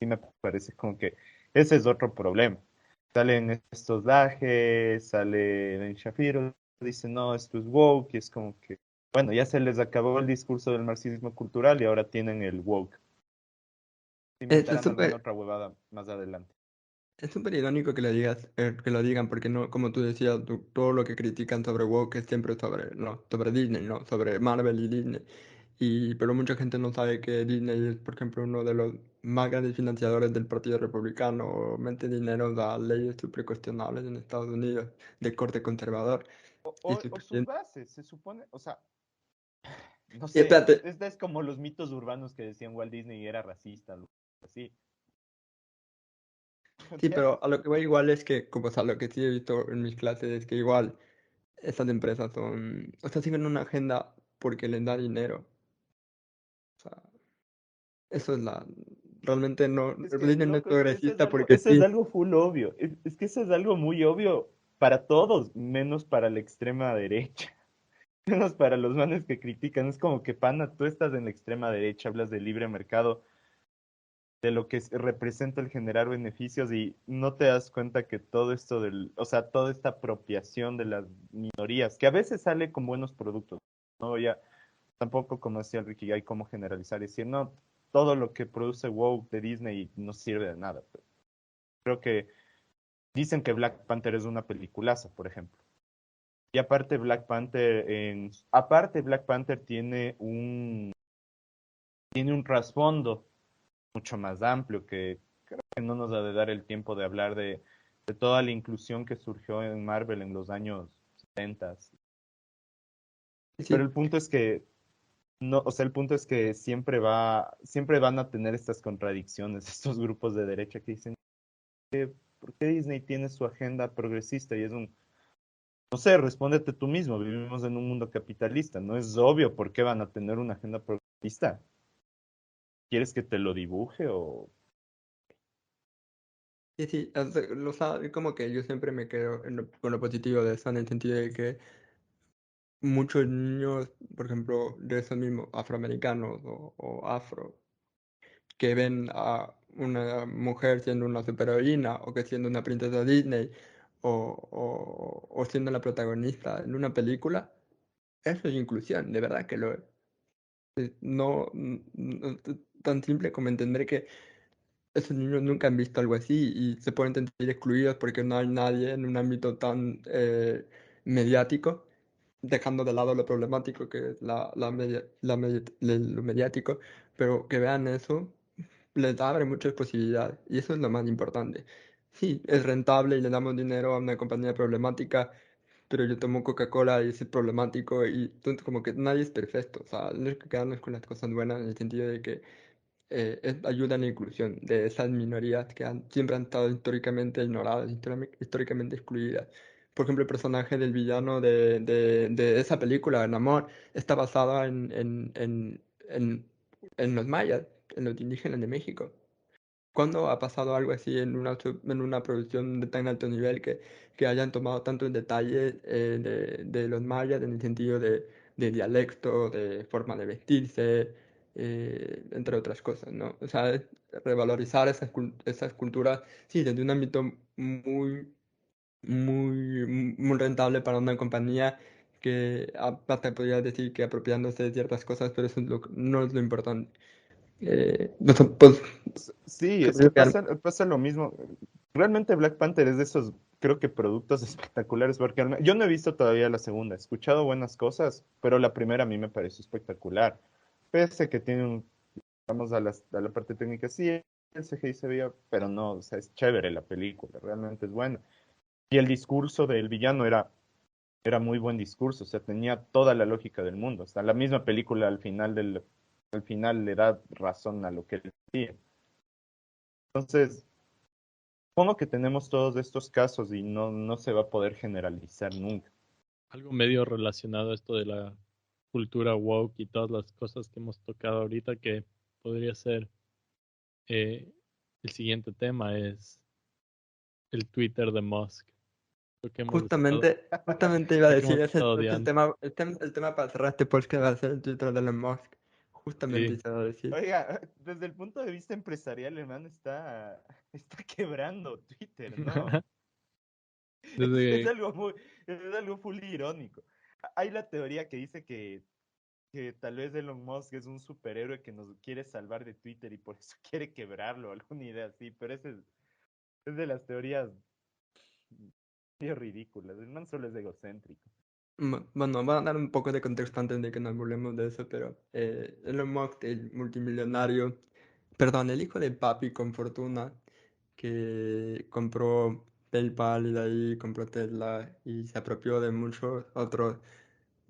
Sí me parece como que ese es otro problema. Salen estos dajes, sale Ben Shapiro, dice, no, esto es woke, y es como que, bueno, ya se les acabó el discurso del marxismo cultural y ahora tienen el woke. Es Inventarán alguna súper otra huevada más adelante. es súper irónico que que lo digan, porque no, como tú decías, todo lo que critican sobre woke es siempre sobre, no, sobre Disney, no, sobre Marvel y Disney. Pero mucha gente no sabe que Disney es, por ejemplo, uno de los más grandes financiadores del Partido Republicano, mete dinero a leyes súper cuestionables en Estados Unidos, de corte conservador. Y su O sus presidente- bases, se supone, o sea, no y sé, espérate, es como los mitos urbanos que decían Walt Disney era racista, algo así. ¿Me sí, pero entiendes? a lo que voy igual es que, como o sea, lo que sí he visto en mis clases es que igual estas empresas son, o sea, siguen una agenda porque les da dinero. O sea, eso es realmente no, Es que, Disney no es loco, progresista porque eso es sí. algo full obvio. Es que eso es algo muy obvio para todos, menos para la extrema derecha. Menos para los manes que critican. Es como que, pana, tú estás en la extrema derecha, hablas de libre mercado, de lo que representa el generar beneficios y no te das cuenta que todo esto o sea, toda esta apropiación de las minorías, que a veces sale con buenos productos, ¿no? Ya, tampoco como decía Ricky, hay como generalizar y decir, no, todo lo que produce WoW de Disney no sirve de nada. Pero creo que dicen que Black Panther es una peliculaza, por ejemplo. Y aparte Black Panther tiene un trasfondo mucho más amplio que creo que no nos ha de dar el tiempo de hablar de toda la inclusión que surgió en Marvel en los años 70. Pero Sí, el punto es que no, o sea, el punto es que siempre van a tener estas contradicciones, estos grupos de derecha que dicen, ¿por qué Disney tiene su agenda progresista? Y es no sé, respóndete tú mismo, vivimos en un mundo capitalista, no es obvio por qué van a tener una agenda progresista. ¿Quieres que te lo dibuje o...? sí, sí, como que yo siempre me quedo con lo positivo de eso, en el sentido de que muchos niños, por ejemplo, de esos mismos afroamericanos o afro, que ven a una mujer siendo una superheroína o que siendo una princesa Disney o siendo la protagonista en una película, eso es inclusión, de verdad que lo es. No, tan simple como entender que esos niños nunca han visto algo así y se pueden sentir excluidos porque no hay nadie en un ámbito tan mediático, dejando de lado lo problemático que es lo mediático, pero que vean eso les abre muchas posibilidades y eso es lo más importante. Sí, es rentable y le damos dinero a una compañía problemática, pero yo tomo Coca-Cola y es problemático y entonces como que nadie es perfecto, o sea, tenemos que quedarnos con las cosas buenas en el sentido de que ayuda en la inclusión de esas minorías que siempre han estado históricamente ignoradas, históricamente excluidas. Por ejemplo, el personaje del villano de esa película, Namor, está basado en los mayas, en los indígenas de México. ¿Cuándo ha pasado algo así en en una producción de tan alto nivel que hayan tomado tanto en detalle de los mayas en el sentido de dialecto, de forma de vestirse, entre otras cosas, ¿no? O sea, es revalorizar esas culturas, sí, desde un ámbito muy rentable para una compañía que hasta podría decir que apropiándose de ciertas cosas, pero eso no es lo importante. Pues, Sí, es que creo que pasa lo mismo. Realmente Black Panther es de esos, creo que productos espectaculares, porque yo no he visto todavía la segunda, he escuchado buenas cosas, pero la primera a mí me pareció espectacular. Pese a que tiene vamos a la parte técnica, sí, el CGI se veía, pero no, o sea, es chévere la película, realmente es buena. Y el discurso del villano era muy buen discurso, o sea, tenía toda la lógica del mundo. Hasta la misma película al final le da razón a lo que él decía. Entonces, supongo que tenemos todos estos casos y no se va a poder generalizar nunca. Algo medio relacionado a esto de la cultura woke y todas las cosas que hemos tocado ahorita que podría ser, eh, el siguiente tema es el Twitter de Musk. Lo que hemos estado, Justamente iba a lo que hemos decir, estado el odiando. tema, el tema para cerrar este podcast va a ser el Twitter de Elon Musk. Justamente Sí. eso iba a decir. Oiga, desde el punto de vista empresarial, hermano, está quebrando Twitter, ¿no? Es Desde, algo es algo full irónico. Hay la teoría que dice que tal vez Elon Musk es un superhéroe que nos quiere salvar de Twitter y por eso quiere quebrarlo, alguna idea así, pero es de las teorías medio ridículas. El man solo es egocéntrico. Bueno, voy a dar un poco de contexto antes de que nos volvemos de eso, pero Elon Musk, el multimillonario, perdón, el hijo de papi con fortuna, que compró PayPal y de ahí compró Tesla y se apropió de muchos otros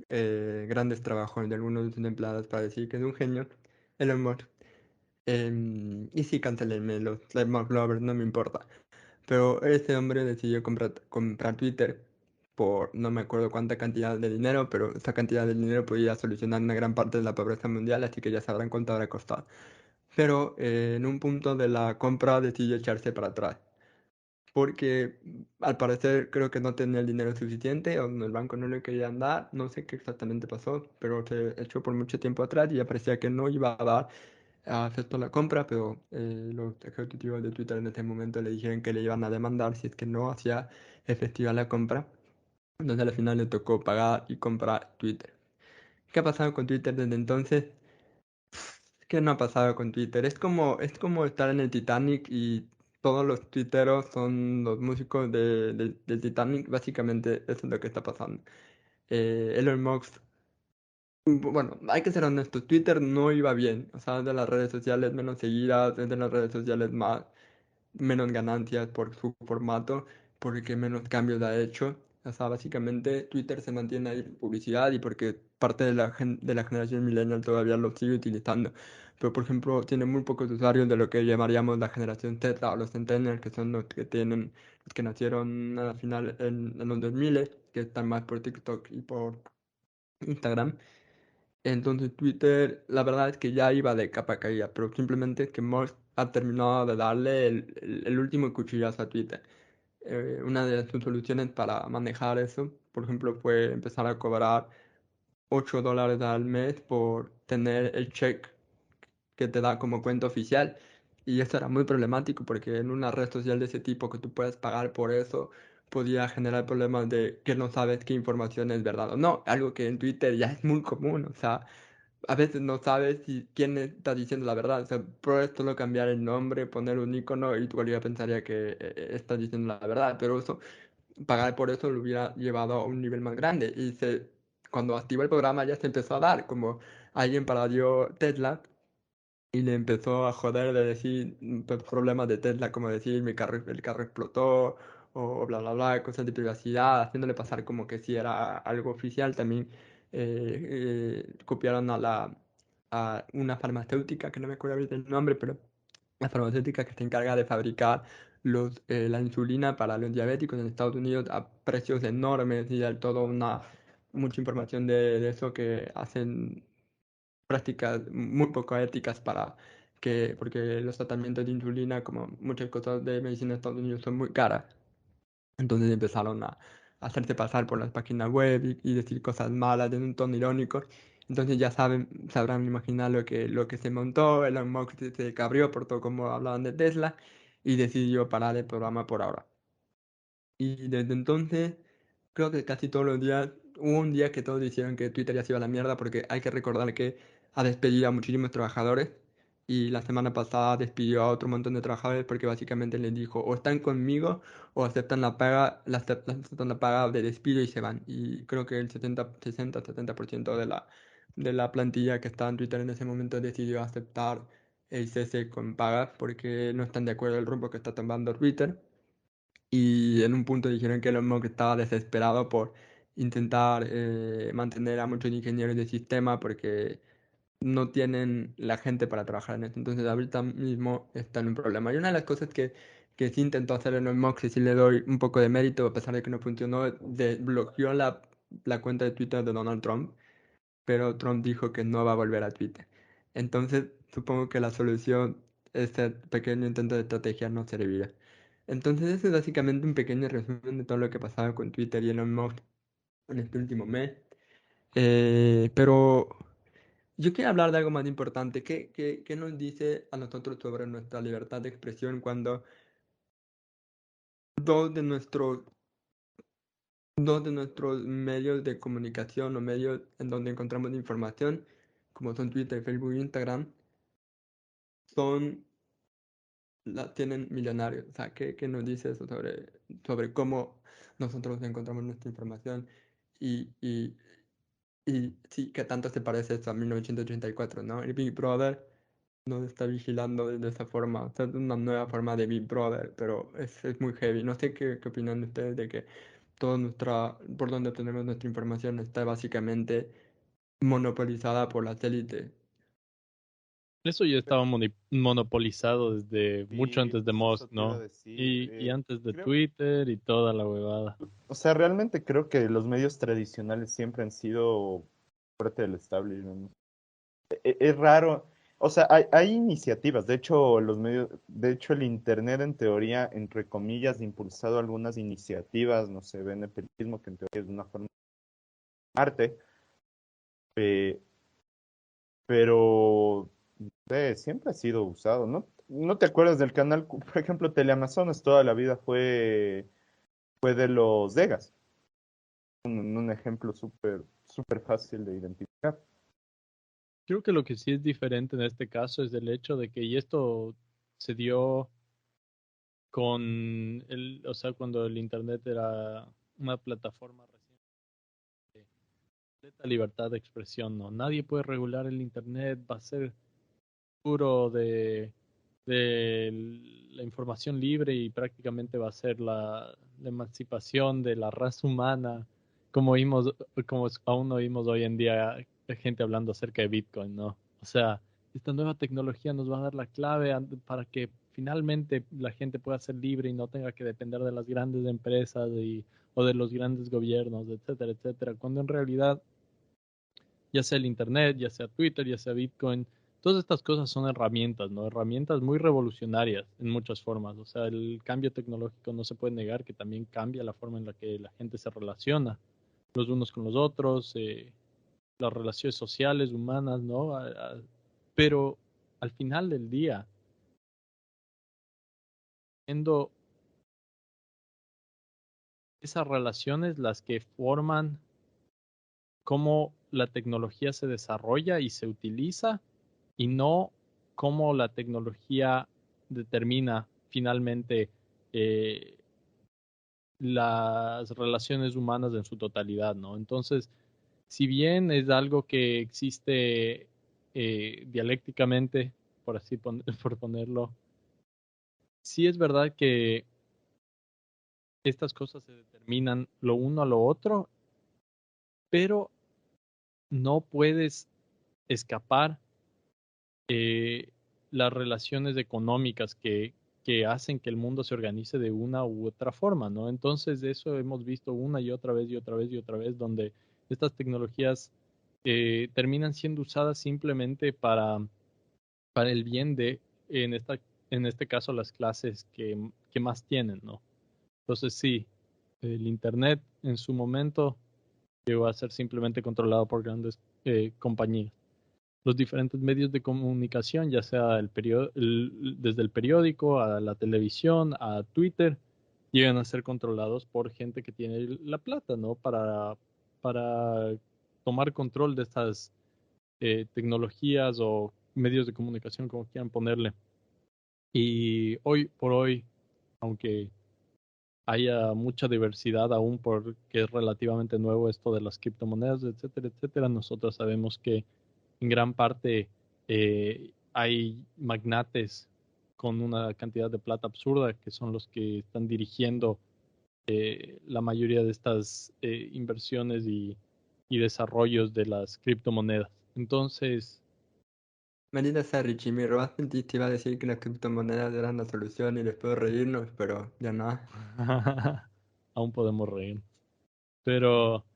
grandes trabajos de algunos de sus empleados para decir que es un genio, Elon Musk. Y sí, cancelenme los Musk lovers, no me importa. Pero ese hombre decidió comprar Twitter por no me acuerdo cuánta cantidad de dinero, pero esa cantidad de dinero podía solucionar una gran parte de la pobreza mundial, así que ya sabrán cuánto habrá costado. Pero en un punto de la compra decidió echarse para atrás, porque al parecer creo que no tenía el dinero suficiente o el banco no le quería dar, no sé qué exactamente pasó, pero se echó por mucho tiempo atrás y ya parecía que no iba a dar aceptó la compra, pero los ejecutivos de Twitter en ese momento le dijeron que le iban a demandar si es que no hacía efectiva la compra. Entonces al final le tocó pagar y comprar Twitter. ¿Qué ha pasado con Twitter desde entonces? ¿Qué no ha pasado con Twitter? Es como estar en el Titanic y todos los tuiteros son los músicos del Titanic. Básicamente eso es lo que está pasando. Elon Musk bueno, hay que ser honestos, Twitter no iba bien, o sea, es de las redes sociales menos seguidas, es de las redes sociales menos ganancias por su formato, porque menos cambios ha hecho. O sea, básicamente Twitter se mantiene ahí por publicidad y porque parte de la generación millennial todavía lo sigue utilizando. Pero, por ejemplo, tiene muy pocos usuarios de lo que llamaríamos la generación Z o los centennials, que son los que nacieron al final en los 2000, que están más por TikTok y por Instagram. Entonces Twitter, la verdad es que ya iba de capa caída, pero simplemente es que Musk ha terminado de darle el último cuchillazo a Twitter. Una de sus soluciones para manejar eso, por ejemplo, fue empezar a cobrar $8 al mes por tener el check que te da como cuenta oficial. Y eso era muy problemático porque en una red social de ese tipo que tú puedes pagar por eso, podía generar problemas de que no sabes qué información es verdad o no, algo que en Twitter ya es muy común, o sea a veces no sabes si quién está diciendo la verdad. O sea, puedes solo cambiar el nombre, poner un icono y tu cualquiera pensaría que estás diciendo la verdad. Pero eso, pagar por eso lo hubiera llevado a un nivel más grande. Cuando activó el programa ya se empezó a dar, como alguien parodió Tesla y le empezó a joder de decir problemas de Tesla, como decir el carro explotó o bla bla bla, cosas de privacidad, haciéndole pasar como que si era algo oficial. También copiaron a una farmacéutica, que no me acuerdo ahorita el nombre, pero la farmacéutica que se encarga de fabricar la insulina para los diabéticos en Estados Unidos a precios enormes y hay toda mucha información de eso que hacen prácticas muy poco éticas porque los tratamientos de insulina, como muchas cosas de medicina en Estados Unidos, son muy caras. Entonces empezaron a hacerse pasar por las páginas web y decir cosas malas en un tono irónico. Entonces ya sabrán imaginar lo que se montó. Elon Musk se cabrió por todo como hablaban de Tesla y decidió parar el programa por ahora. Y desde entonces, creo que casi todos los días, hubo un día que todos dijeron que Twitter ya se iba a la mierda porque hay que recordar que ha despedido a muchísimos trabajadores y la semana pasada despidió a otro montón de trabajadores porque básicamente les dijo o están conmigo o aceptan la paga, aceptan la paga de despido y se van. Y creo que el 70% de la plantilla que estaba en Twitter en ese momento decidió aceptar el cese con paga porque no están de acuerdo el rumbo que está tomando Twitter. Y en un punto dijeron que Elon Musk estaba desesperado por intentar mantener a muchos ingenieros de sistema porque no tienen la gente para trabajar en esto. Entonces ahorita mismo está en un problema. Y una de las cosas que sí intentó hacer Elon Musk, y sí le doy un poco de mérito, a pesar de que no funcionó, bloqueó la cuenta de Twitter de Donald Trump, pero Trump dijo que no va a volver a Twitter. Entonces supongo que la solución este pequeño intento de estrategia no servirá. Entonces, ese es básicamente un pequeño resumen de todo lo que pasaba con Twitter y Elon Musk en este último mes. Pero yo quiero hablar de algo más importante. ¿Qué nos dice a nosotros sobre nuestra libertad de expresión cuando dos de nuestros, dos de nuestros medios de comunicación o medios en donde encontramos información, como son Twitter, Facebook e Instagram, son tienen millonarios? O sea, ¿qué nos dice eso sobre cómo nosotros encontramos nuestra información y, y, y sí, qué tanto se parece esto a 1984, ¿no? El Big Brother nos está vigilando de esa forma, o sea, es una nueva forma de Big Brother, pero es muy heavy. No sé qué opinan ustedes de que por donde obtenemos nuestra información está básicamente monopolizada por las élites. Eso ya estaba monopolizado desde mucho Sí, antes de justo eso Musk, te iba a ¿no? decir. Y antes de Creo, Twitter y toda la huevada. o sea, realmente creo que los medios tradicionales siempre han sido parte del establishment. Es raro. O sea, hay iniciativas. De hecho, de hecho, el Internet en teoría, entre comillas, ha impulsado algunas iniciativas, no sé, ven el periodismo, que en teoría es de una forma de arte, eh, pero siempre ha sido usado, ¿no? ¿No te acuerdas del canal? Por ejemplo, Teleamazonas toda la vida fue de los Degas. Un ejemplo súper fácil de identificar. Creo que lo que sí es diferente en este caso es el hecho de que, y esto se dio con o sea, cuando el Internet era una plataforma recién de completa libertad de expresión, ¿no? Nadie puede regular el Internet, va a ser puro de la información libre y prácticamente va a ser la emancipación de la raza humana, como vimos, como aún oímos hoy en día gente hablando acerca de Bitcoin, ¿no? O sea, esta nueva tecnología nos va a dar la clave para que finalmente la gente pueda ser libre y no tenga que depender de las grandes empresas o de los grandes gobiernos, etcétera, etcétera, cuando en realidad ya sea el Internet, ya sea Twitter, ya sea Bitcoin, todas estas cosas son herramientas, ¿no? Herramientas muy revolucionarias en muchas formas. O sea, el cambio tecnológico no se puede negar que también cambia la forma en la que la gente se relaciona los unos con los otros, las relaciones sociales, humanas, ¿no? Pero al final del día, siendo esas relaciones las que forman cómo la tecnología se desarrolla y se utiliza y no cómo la tecnología determina finalmente eh, las relaciones humanas en su totalidad, ¿no? Entonces, si bien es algo que existe dialécticamente, por así por ponerlo, sí es verdad que estas cosas se determinan lo uno a lo otro, pero no puedes escapar eh, las relaciones económicas que hacen que el mundo se organice de una u otra forma, ¿no? Entonces, eso hemos visto una y otra vez y otra vez y otra vez, donde estas tecnologías terminan siendo usadas simplemente para el bien de, en este caso, las clases que más tienen, ¿no? Entonces, sí, el Internet en su momento llegó a ser simplemente controlado por grandes compañías. Los diferentes medios de comunicación, ya sea desde el periódico a la televisión, a Twitter, llegan a ser controlados por gente que tiene la plata, ¿no? Para tomar control de estas tecnologías o medios de comunicación, como quieran ponerle. Y hoy por hoy, aunque haya mucha diversidad aún porque es relativamente nuevo esto de las criptomonedas, etcétera, etcétera, nosotros sabemos que en gran parte hay magnates con una cantidad de plata absurda que son los que están dirigiendo la mayoría de estas inversiones y desarrollos de las criptomonedas. Entonces, Maldita sea Richie, me robaste el chiste, iba a decir que las criptomonedas eran la solución y después reírnos, pero ya no. aún podemos reír. Pero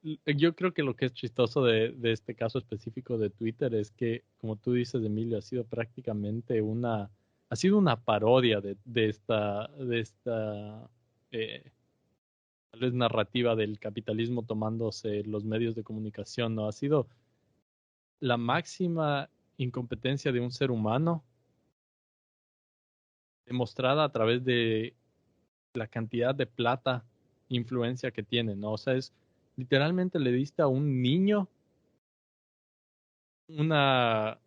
yo creo que lo que es chistoso de este caso específico de Twitter es que, como tú dices, Emilio, ha sido prácticamente ha sido una parodia de esta eh, tal vez narrativa del capitalismo tomándose los medios de comunicación, ¿no? Ha sido la máxima incompetencia de un ser humano demostrada a través de la cantidad de plata, influencia que tiene, ¿no? O sea, es literalmente le diste a un niño una,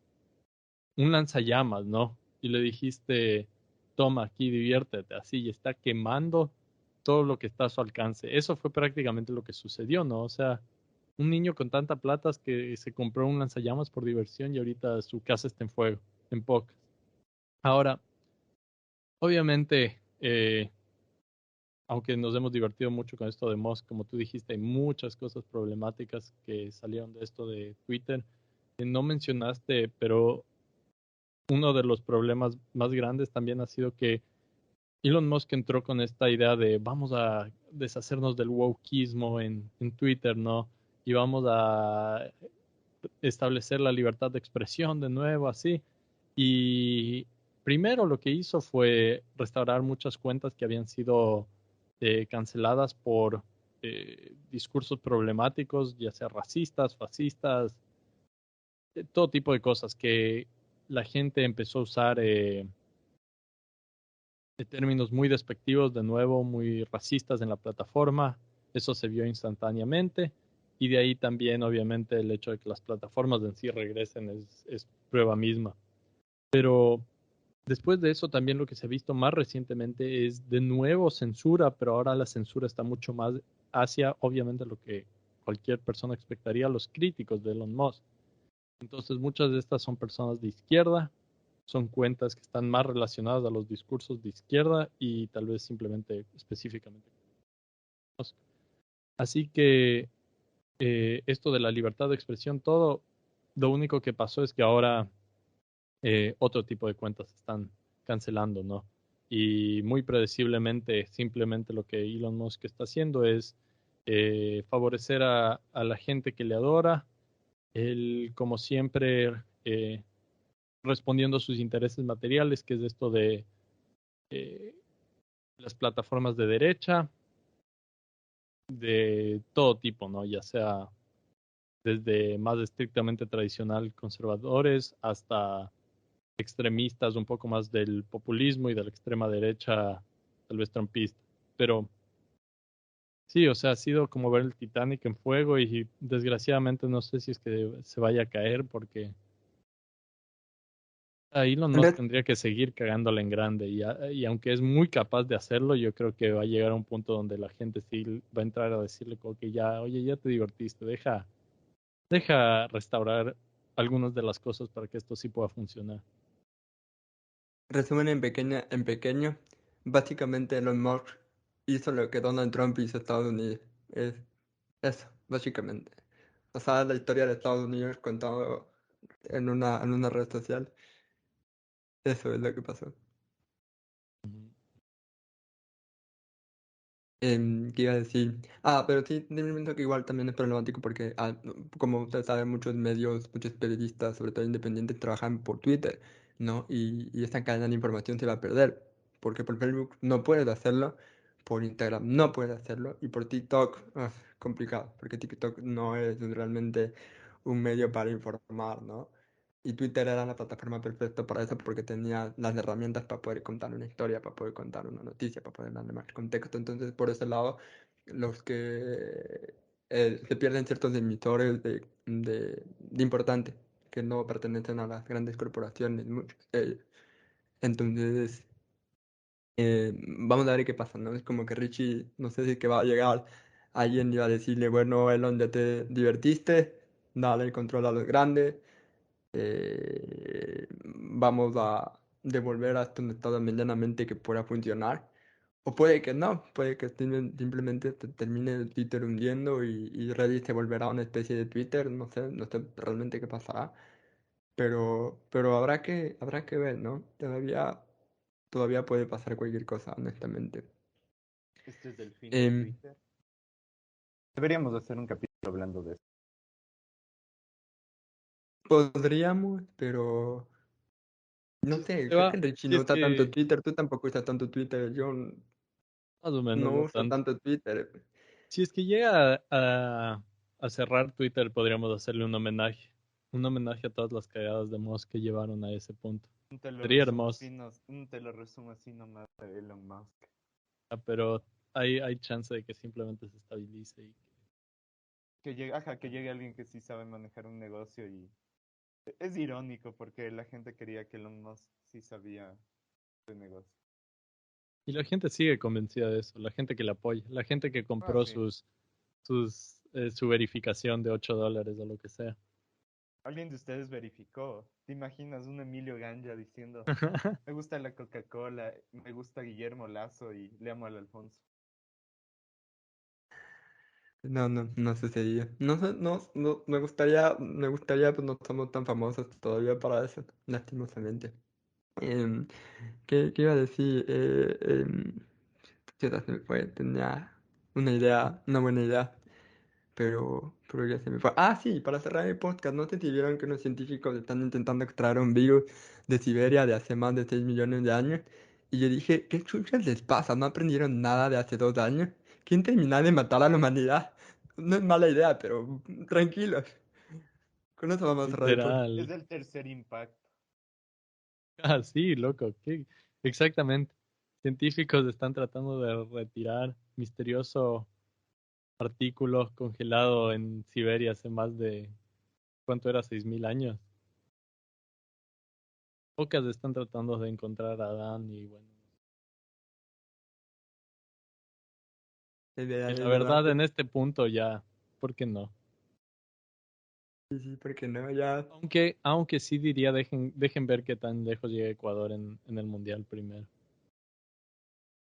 un lanzallamas, ¿no? Y le dijiste, toma aquí, diviértete, así, y está quemando todo lo que está a su alcance. Eso fue prácticamente lo que sucedió, ¿no? O sea, un niño con tanta plata es que se compró un lanzallamas por diversión y ahorita su casa está en fuego, en pocas. Ahora, obviamente, aunque nos hemos divertido mucho con esto de Musk, como tú dijiste, hay muchas cosas problemáticas que salieron de esto de Twitter. No mencionaste, pero uno de los problemas más grandes también ha sido que Elon Musk entró con esta idea de vamos a deshacernos del wokeismo en Twitter, ¿no? Y vamos a establecer la libertad de expresión de nuevo, así. Y primero lo que hizo fue restaurar muchas cuentas que habían sido canceladas por discursos problemáticos, ya sea racistas, fascistas, todo tipo de cosas que la gente empezó a usar de términos muy despectivos, de nuevo, muy racistas en la plataforma. Eso se vio instantáneamente. Y de ahí también, obviamente, el hecho de que las plataformas en sí regresen es prueba misma. Pero después de eso, también lo que se ha visto más recientemente es de nuevo censura, pero ahora la censura está mucho más hacia, obviamente, lo que cualquier persona expectaría, los críticos de Elon Musk. Entonces, muchas de estas son personas de izquierda, son cuentas que están más relacionadas a los discursos de izquierda y tal vez simplemente específicamente. Así que esto de la libertad de expresión, todo, lo único que pasó es que ahora otro tipo de cuentas se están cancelando, ¿no? Y muy predeciblemente, simplemente lo que Elon Musk está haciendo es favorecer a la gente que le adora, él, como siempre, respondiendo a sus intereses materiales, que es esto de eh, las plataformas de derecha, de todo tipo, ¿no? Ya sea desde más estrictamente tradicional conservadores hasta extremistas un poco más del populismo y de la extrema derecha, tal vez trumpista. Pero sí, o sea, ha sido como ver el Titanic en fuego y desgraciadamente no sé si es que se vaya a caer porque a Elon En Musk realidad, tendría que seguir cagándola en grande y aunque es muy capaz de hacerlo, yo creo que va a llegar a un punto donde la gente sí va a entrar a decirle como que ya, oye, ya te divertiste, deja restaurar algunas de las cosas para que esto sí pueda funcionar. resumen en pequeño, básicamente Elon Musk hizo lo que Donald Trump hizo a Estados Unidos. Es eso, básicamente. O sea, la historia de Estados Unidos contado en una red social. Eso es lo que pasó. ¿Qué iba a decir? Ah, pero sí, pienso que igual también es problemático porque, como usted sabe, muchos medios, muchos periodistas, sobre todo independientes, trabajan por Twitter, ¿no? Y esta cadena de información se va a perder, porque por Facebook no puedes hacerlo, por Instagram no puedes hacerlo, y por TikTok, complicado, porque TikTok no es realmente un medio para informar, ¿no? Y Twitter era la plataforma perfecta para eso porque tenía las herramientas para poder contar una historia, para poder contar una noticia, para poder darle más contexto. Entonces, por ese lado, los que se pierden ciertos emisores de importante, que no pertenecen a las grandes corporaciones, muchos de ellos. Entonces, vamos a ver qué pasa, ¿no? Es como que Richie, no sé si que va a llegar alguien y va a decirle, bueno, Elon, ya te divertiste, dale el control a los grandes, vamos a devolver hasta un estado medianamente que pueda funcionar. O puede que no, puede que simplemente termine Twitter hundiendo y Reddit se volverá una especie de Twitter, no sé realmente qué pasará, pero habrá que ver, ¿no? Todavía puede pasar cualquier cosa, honestamente. Este es del fin de Em, Twitter. Deberíamos hacer un capítulo. hablando de eso. Podríamos, pero no Si es que sé, se creo va, que Richie si no es usa tanto que Twitter, tú tampoco usas tanto Twitter, yo más o menos no no uso tanto. tanto Twitter. Si es que llega a cerrar Twitter, podríamos hacerle un homenaje a todas las cagadas de Musk que llevaron a ese punto. Te lo Sería resumo hermoso, así, no, te lo resumo así nomás de Elon Musk. pero hay chance de que simplemente se estabilice y Que llegue alguien que sí sabe manejar un negocio y es irónico porque la gente quería que Elon Musk sí sabía de negocio. y la gente sigue convencida de eso, la gente que le apoya, la gente que Ah, compró sí. su verificación de $8 o lo que sea. Alguien de ustedes verificó. ¿Te imaginas un Emilio Ganja diciendo, me gusta la Coca-Cola, me gusta Guillermo Lazo y le amo al Alfonso? No, no sucedía. No, me gustaría, pues no somos tan famosos todavía para eso, lastimosamente. Em, ¿qué iba a decir? Chuta, se me fue, tenía una buena idea, pero ya se me fue. Ah, sí, para cerrar el podcast, no sé si vieron que unos científicos están intentando extraer un virus de Siberia de hace más de 6 millones de años. Y yo dije, ¿qué chuchas les pasa? ¿No aprendieron nada de hace 2 años? ¿Quién termina de matar a la humanidad? No es mala idea, pero tranquilos. Con eso vamos a cerrar el podcast. Es Literal. el tercer impacto. Ah, sí, loco. Exactamente. Científicos están tratando de retirar misterioso artículo congelado en Siberia hace más de, ¿cuánto era? 6.000 años. Pocas están tratando de encontrar a Adán y bueno. Y la Es verdad verdad, que en este punto ya, ¿por qué no? sí, sí, porque no, ya. Aunque sí diría, dejen ver qué tan lejos llega Ecuador en el Mundial primero.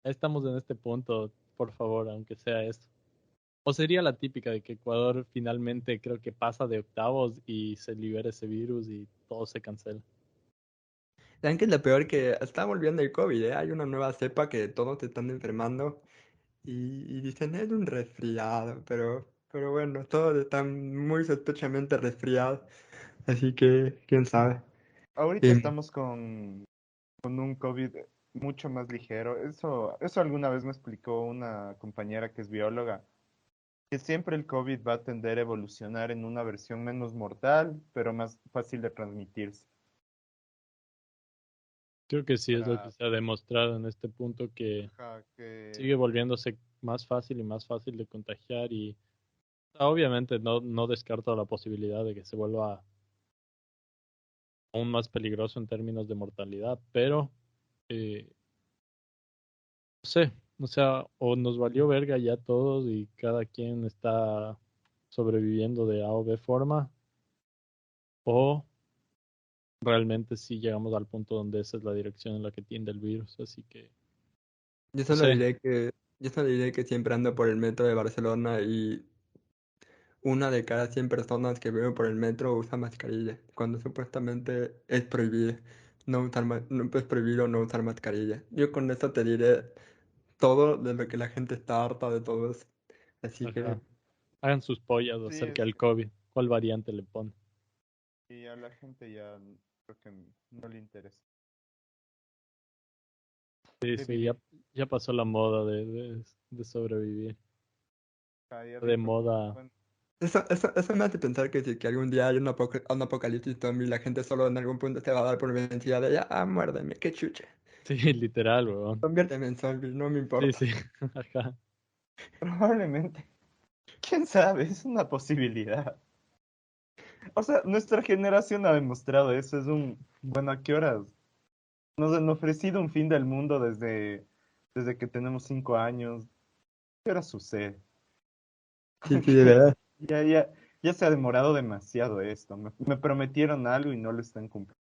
Ya estamos en este punto, por favor, aunque sea esto. O sería la típica de que Ecuador finalmente creo que pasa de octavos y se libera ese virus y todo se cancela. ¿Saben qué es lo peor? Que está volviendo el COVID, ¿eh? Hay una nueva cepa que todos se están enfermando y dicen es un resfriado, pero bueno, todos están muy sospechamente resfriados, así que quién sabe. Ahorita Em, estamos con un COVID mucho más ligero. Eso alguna vez me explicó una compañera que es bióloga, que siempre el COVID va a tender a evolucionar en una versión menos mortal, pero más fácil de transmitirse. Creo que sí es lo que Para, se ha demostrado en este punto que ajá, sigue volviéndose más fácil y más fácil de contagiar y obviamente no descarto la posibilidad de que se vuelva aún más peligroso en términos de mortalidad, pero eh, no sé, o sea, o nos valió verga ya todos y cada quien está sobreviviendo de A o B forma, o realmente sí llegamos al punto donde esa es la dirección en la que tiende el virus, así que yo no solo sé, diré que, yo solo diré que siempre ando por el metro de Barcelona y una de cada 100 personas que veo por el metro usa mascarilla, cuando supuestamente es prohibido no es prohibido no usar mascarilla. Yo con eso te diré todo de lo que la gente está harta de todo eso. Así que, ajá, hagan sus pollas sí, acerca del COVID, cuál variante le ponen. y a la gente ya creo que no le interesa Sí, de sí, ya, vivir. ya pasó la moda de sobrevivir, Ya de dijo como, moda. bueno, eso me hace pensar que si que algún día hay un apocalipsis zombie, la gente solo en algún punto se va a dar por vencida de ya, muérdeme, qué chuche. Sí, literal, weón. Conviérteme en zombie, no me Sí, importa. sí, ajá. probablemente, quién sabe, es una posibilidad. O sea, nuestra generación ha demostrado eso, bueno, ¿a qué horas? Nos han ofrecido un fin del mundo desde que tenemos 5 años. ¿Qué hora sucede? Sí, Como sí, de que verdad. ya se ha demorado demasiado esto. Me prometieron algo y no lo están cumpliendo.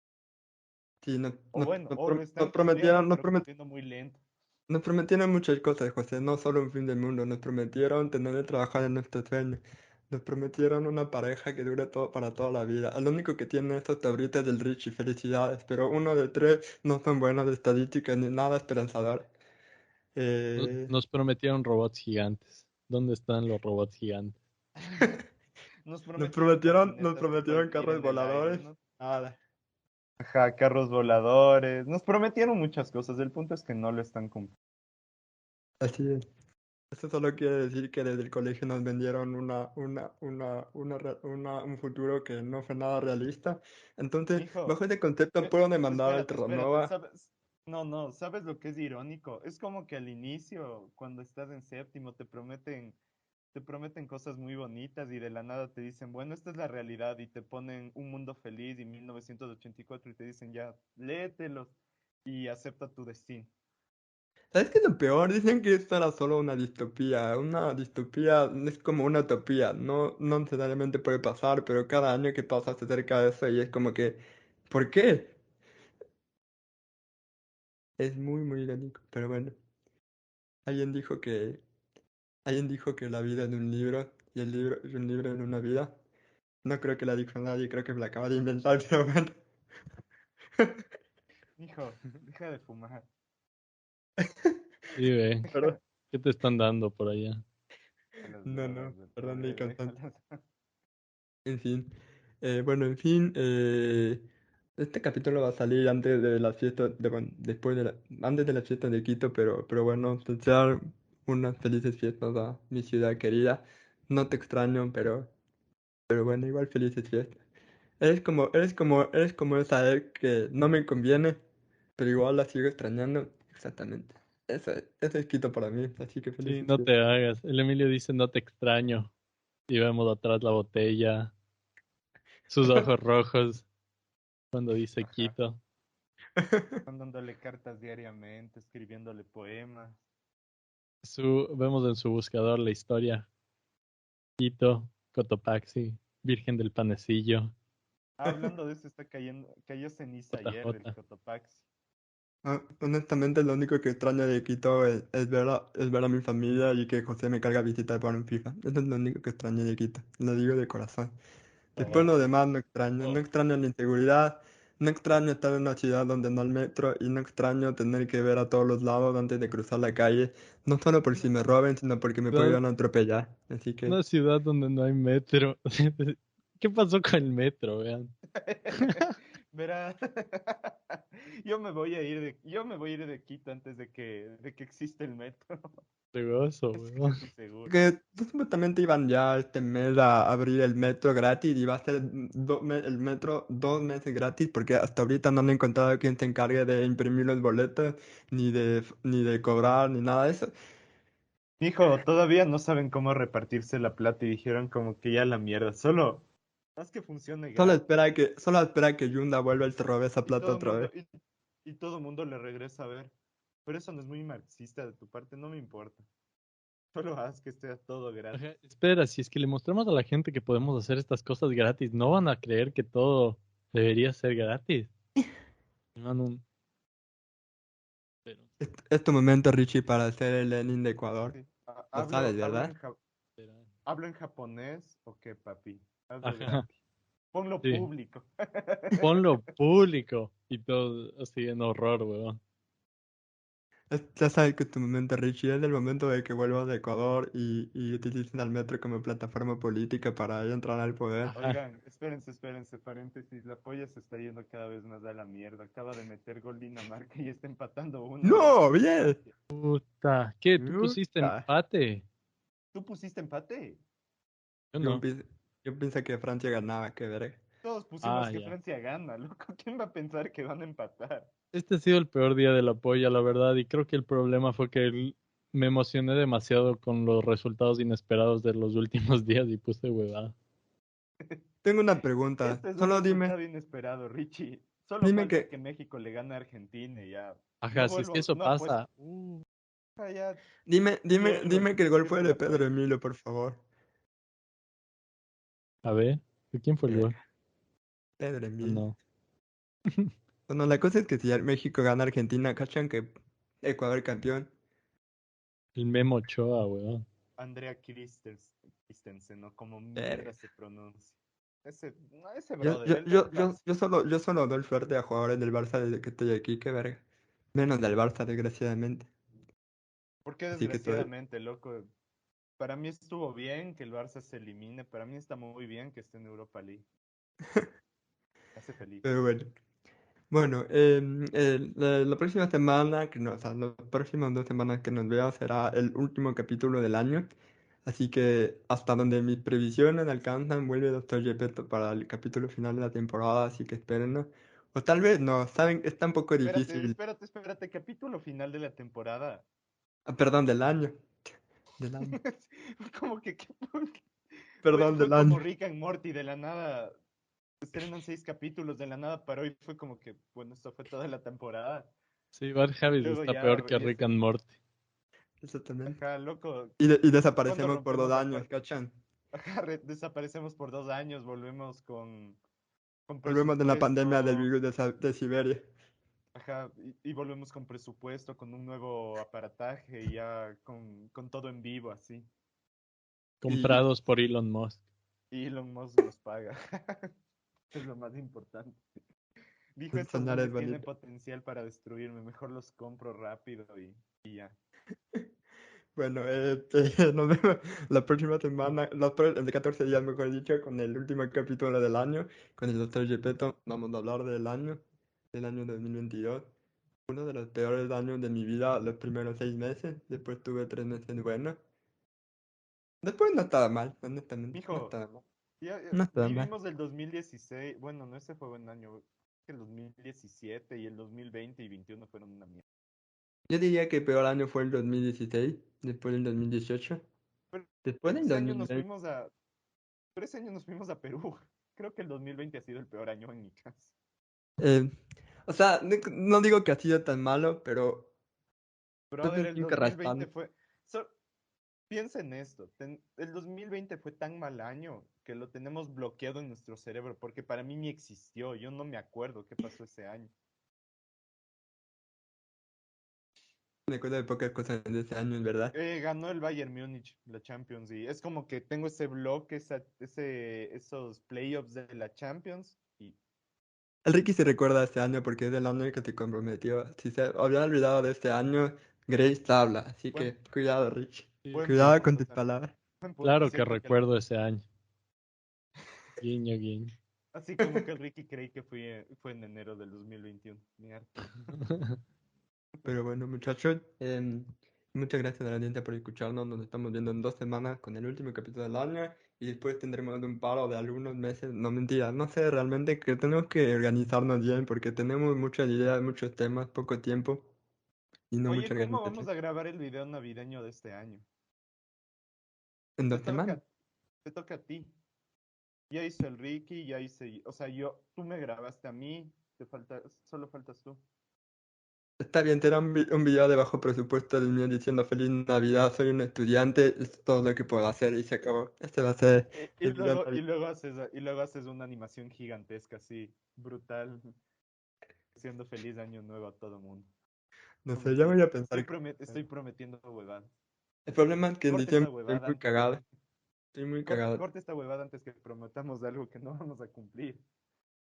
Sí, O bueno, o lo están nos cumpliendo, pero cumpliendo muy lento. nos prometieron muchas cosas, José, no solo un fin del mundo, nos prometieron tener de trabajar en nuestros sueños, nos prometieron una pareja que dure todo para toda la vida. Lo único que tiene estos tablitas del Richie, felicidades, pero uno de tres no son buenas de estadísticas ni nada esperanzador. Eh, Nos prometieron robots gigantes. ¿Dónde están los robots gigantes? Nos Nos prometieron prometieron patinetas tipo al ir carros en el aire, voladores. ¿no? Nada. Ajá, carros voladores. Nos prometieron muchas cosas. El punto es que no lo están cumpliendo. Así es. Eso solo quiere decir que desde el colegio nos vendieron un futuro que no fue nada realista. Entonces, Mijo, bajo ese concepto, puedo demandar al espérate, Terranova. ¿sabes? No, no, ¿sabes lo que es irónico? Es como que al inicio, cuando estás en séptimo, te prometen cosas muy bonitas y de la nada te dicen, bueno, esta es la realidad y te ponen Un Mundo Feliz y 1984 y te dicen, ya, léetelos y acepta tu destino. ¿Sabes qué es lo peor? Dicen que esto era solo una distopía. Una distopía es como una utopía. No, no necesariamente puede pasar, pero cada año que pasa se acerca de eso y es como que, ¿por qué? Es muy, muy irónico. Pero bueno, alguien dijo que, alguien dijo que la vida es un libro y el libro es un libro en una vida. No creo que la dijo nadie, creo que me la acaba de inventar, pero bueno. Hijo, deja de fumar. Sí, ve. Perdón. ¿Qué te están dando por allá? A las No, no, drogas del perdón mi poder, cantante. déjalas. En fin. Bueno, en fin. Este capítulo va a salir antes de la fiesta, bueno, después antes de la fiesta de Quito, pero bueno, desear unas felices fiestas a mi ciudad querida. No te extraño, pero bueno, igual felices fiestas. Eres como esa ex que no me conviene, pero igual la sigo extrañando. Exactamente. Eso es Quito para mí, así que Sí, felices no te fiestas. hagas. El Emilio dice no te extraño. Y vemos atrás la botella, sus ojos rojos cuando dice Ajá. Quito. Mandándole cartas diariamente, escribiéndole poemas. Vemos en su buscador la historia. Quito, Cotopaxi, Virgen del Panecillo, Hablando de eso, cayó ceniza ayer del JJ. Cotopaxi. Honestamente, lo único que extraño de Quito es ver a mi familia y que José me cargue a visitar para un FIFA. Eso es lo único que extraño de Quito. Lo digo de corazón. Después lo Oh, demás no extraño. No oh. extraño la inseguridad. No extraño estar en una ciudad donde no hay metro. Y no extraño tener que ver a todos los lados antes de cruzar la calle. No solo por si Una me roben, sino porque me ciudad, podrían atropellar. Así que. una ciudad donde no hay metro. ¿Qué pasó con el metro, vean? Verá, yo me voy a ir de Quito antes de que exista el metro. Qué gozo, Es weón. casi seguro. Que supuestamente iban ya este mes a abrir el metro gratis y va a ser el metro 2 meses gratis porque hasta ahorita no han encontrado quien se encargue de imprimir los boletos, ni de cobrar, ni nada de eso. Hijo, todavía no saben cómo repartirse la plata y dijeron como que ya la mierda. Solo haz que funcione gratis Solo espera que Yunda vuelva y se robe esa y plata todo otra vez. mundo, y todo mundo le regresa a ver. Pero eso no es muy marxista de tu parte, no me importa. Solo haz que esté todo gratis. Ajá, espera, si es que le mostramos a la gente que podemos hacer estas cosas gratis, no van a creer que todo debería ser gratis. Van un- pero, Es tu momento, Richie, para ser el Lenin de Ecuador. Sí. Lo sabes, ¿verdad? espera. ¿Hablo en japonés o qué, papi? Hazlo Ajá, gratis. Ponlo sí. público. Ponlo público y todo así en horror, weón. Ya sabes que es tu momento, Richie, es el momento de que vuelvas de Ecuador y utilicen al metro como plataforma política para entrar al poder. Ajá. Oigan, espérense, paréntesis. La polla se está yendo cada vez más a la mierda. Acaba de meter gol Dinamarca y está empatando 1-1 ¡No! con ¡Bien! Francia. ¿Qué? ¿Tú pusiste Puta. empate? ¿Tú pusiste empate? Yo Yo, no. empe- yo pensé que Francia ganaba, qué verga. Todos pusimos Ah, que ya. Francia gana, loco. ¿Quién va a pensar que van a empatar? Este ha sido el peor día de la polla, la verdad, y creo que el problema fue que me emocioné demasiado con los resultados inesperados de los últimos días y puse huevada. Tengo una pregunta. Este es un Solo dime, resultado inesperado, Richie. Solo dime falta que, que México le gane a Argentina y ya. Ajá, No si es que vuelvo, eso no apuesto. pasa. Ya dime, dime, pierdo, dime que el gol fue pierdo de la Pedro polla. Emilio, por favor. A ver, ¿de quién fue el gol? Pedro Ah, Emilio. no. Bueno, la cosa es que si México gana a Argentina, ¿cachan que Ecuador campeón? El Memo Ochoa, weón. Andrea Christensen, ¿no? Como mierda Verga. se pronuncia. Ese Yo, brother, yo, el yo, del yo, Barça. yo solo doy suerte a jugadores del Barça desde que estoy aquí, qué verga. Menos del Barça, desgraciadamente. ¿Por qué Así que todo. desgraciadamente, loco? Para mí estuvo bien que el Barça se elimine. Para mí está muy bien que esté en Europa League. Me hace feliz. Pero bueno. Bueno, la próxima semana, que no, o sea, las próximas 2 semanas que nos vea será el último capítulo del año. Así que hasta donde mis previsiones alcanzan, vuelve Doctor Gepetto para el capítulo final de la temporada, así que espérenlo. O tal vez no, saben, está un poco Espérate, difícil. espérate, espérate. Capítulo final de la temporada. Ah, perdón, del año. Del año. Fue como que fue, Perdón, fue del como año. Rick and Morty de la nada. Estrenan 6 capítulos de la nada paró y fue como que, bueno, esto fue toda la temporada. Sí, Bad Y Habits luego está ya, peor que Rick and sí. Morty. Exactamente. Ajá, loco. Y ¿Cuándo desaparecemos por dos rompemos la años, cuarta? ¿cachan? Ajá, desaparecemos por 2 años, volvemos con Volvemos de la pandemia del presupuesto. virus de Siberia. Ajá, y volvemos con presupuesto, con un nuevo aparataje y ya con todo en vivo, así. Y Comprados por Elon Musk. Y Elon Musk nos paga. Es lo más importante. Dijo, estos soñar es manes tienen bonito. potencial para destruirme, mejor los compro rápido y ya. Bueno, nos vemos la próxima semana, de 14 días, mejor dicho, con el último capítulo del año, con el Doctor Gepetto. Vamos a hablar del año 2022. Uno de los peores años de mi vida, los primeros 6 meses. Después tuve 3 meses buenos. Después no estaba mal, honestamente, no Mijo, estaba mal. ya No estaba mal. vivimos el 2016. Bueno, no, ese fue buen año. El 2017 y el 2020 y 21 fueron una mierda. Yo diría que el peor año fue el 2016, después del 2018, Pero después del ese año nos 2020. fuimos a, pero ese año nos fuimos a Perú. Creo que el 2020 ha sido el peor año en mi casa. Eh, o sea, no digo que ha sido tan malo, pero Brother, entonces el tengo que 2020 rastar. fue... so- Piensa en esto. El 2020 fue tan mal año que lo tenemos bloqueado en nuestro cerebro porque para mí ni existió. Yo no me acuerdo qué pasó ese año. Me acuerdo de pocas cosas de ese año, en verdad. Ganó el Bayern Múnich, la Champions, y es como que tengo ese bloque, esos playoffs de la Champions, y El Ricky se recuerda de este año porque es el año en que se comprometió. Si se habían olvidado de este año, Grace habla. Así buen, que cuidado, Ricky. Sí, buen Cuidado sí. con punto tus también. palabras. Buen punto, Claro sí, que porque recuerdo ese año. Guiño, guiño. así como que el Ricky creí que fue en enero del 2021. Mierda. Pero bueno, muchachos, muchas gracias a la audiencia por escucharnos. Nos estamos viendo en 2 semanas con el último capítulo del año y después tendremos un paro de algunos meses. No, mentira, no sé realmente que tenemos que organizarnos bien porque tenemos muchas ideas, muchos temas, poco tiempo y no Oye, mucha ¿cómo vamos organización. a grabar el video navideño de este año? En Te 2 semanas. toca, te toca a ti. Ya hizo el Ricky, ya hice, o sea, tú me grabaste a mí, solo faltas tú. Está bien, te da un video de bajo presupuesto del mío diciendo Feliz Navidad, soy un estudiante, es todo lo que puedo hacer y se acabó. Este va a ser Y el video luego, y navideño. luego haces una animación gigantesca así, brutal, siendo feliz año nuevo a todo mundo. No sé, ya voy Prometiendo. a pensar. Estoy prometiendo huevadas. El problema es que en Corte diciembre esta estoy huevada muy antes de. cagado. Estoy muy cagado. Corte esta huevada antes que prometamos algo que no vamos a cumplir.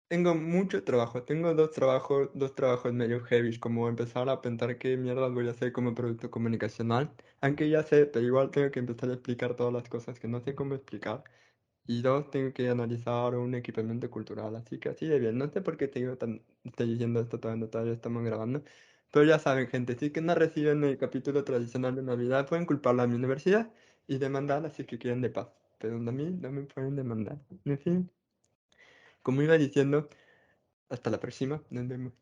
Tengo mucho trabajo. Tengo dos trabajos medio heavy, como empezar a pensar qué mierda voy a hacer como producto comunicacional. Aunque ya sé, pero igual tengo que empezar a explicar todas las cosas que no sé cómo explicar. Y dos, tengo que analizar un equipamiento cultural. Así que así de bien. No sé por qué estoy diciendo esto todavía estamos grabando. Pero ya saben, gente, si que no reciben el capítulo tradicional de Navidad, pueden culparla a mi universidad y demandarla si que quieren de paz. Pero a mí no me pueden demandar. En fin, como iba diciendo, hasta la próxima. Nos vemos.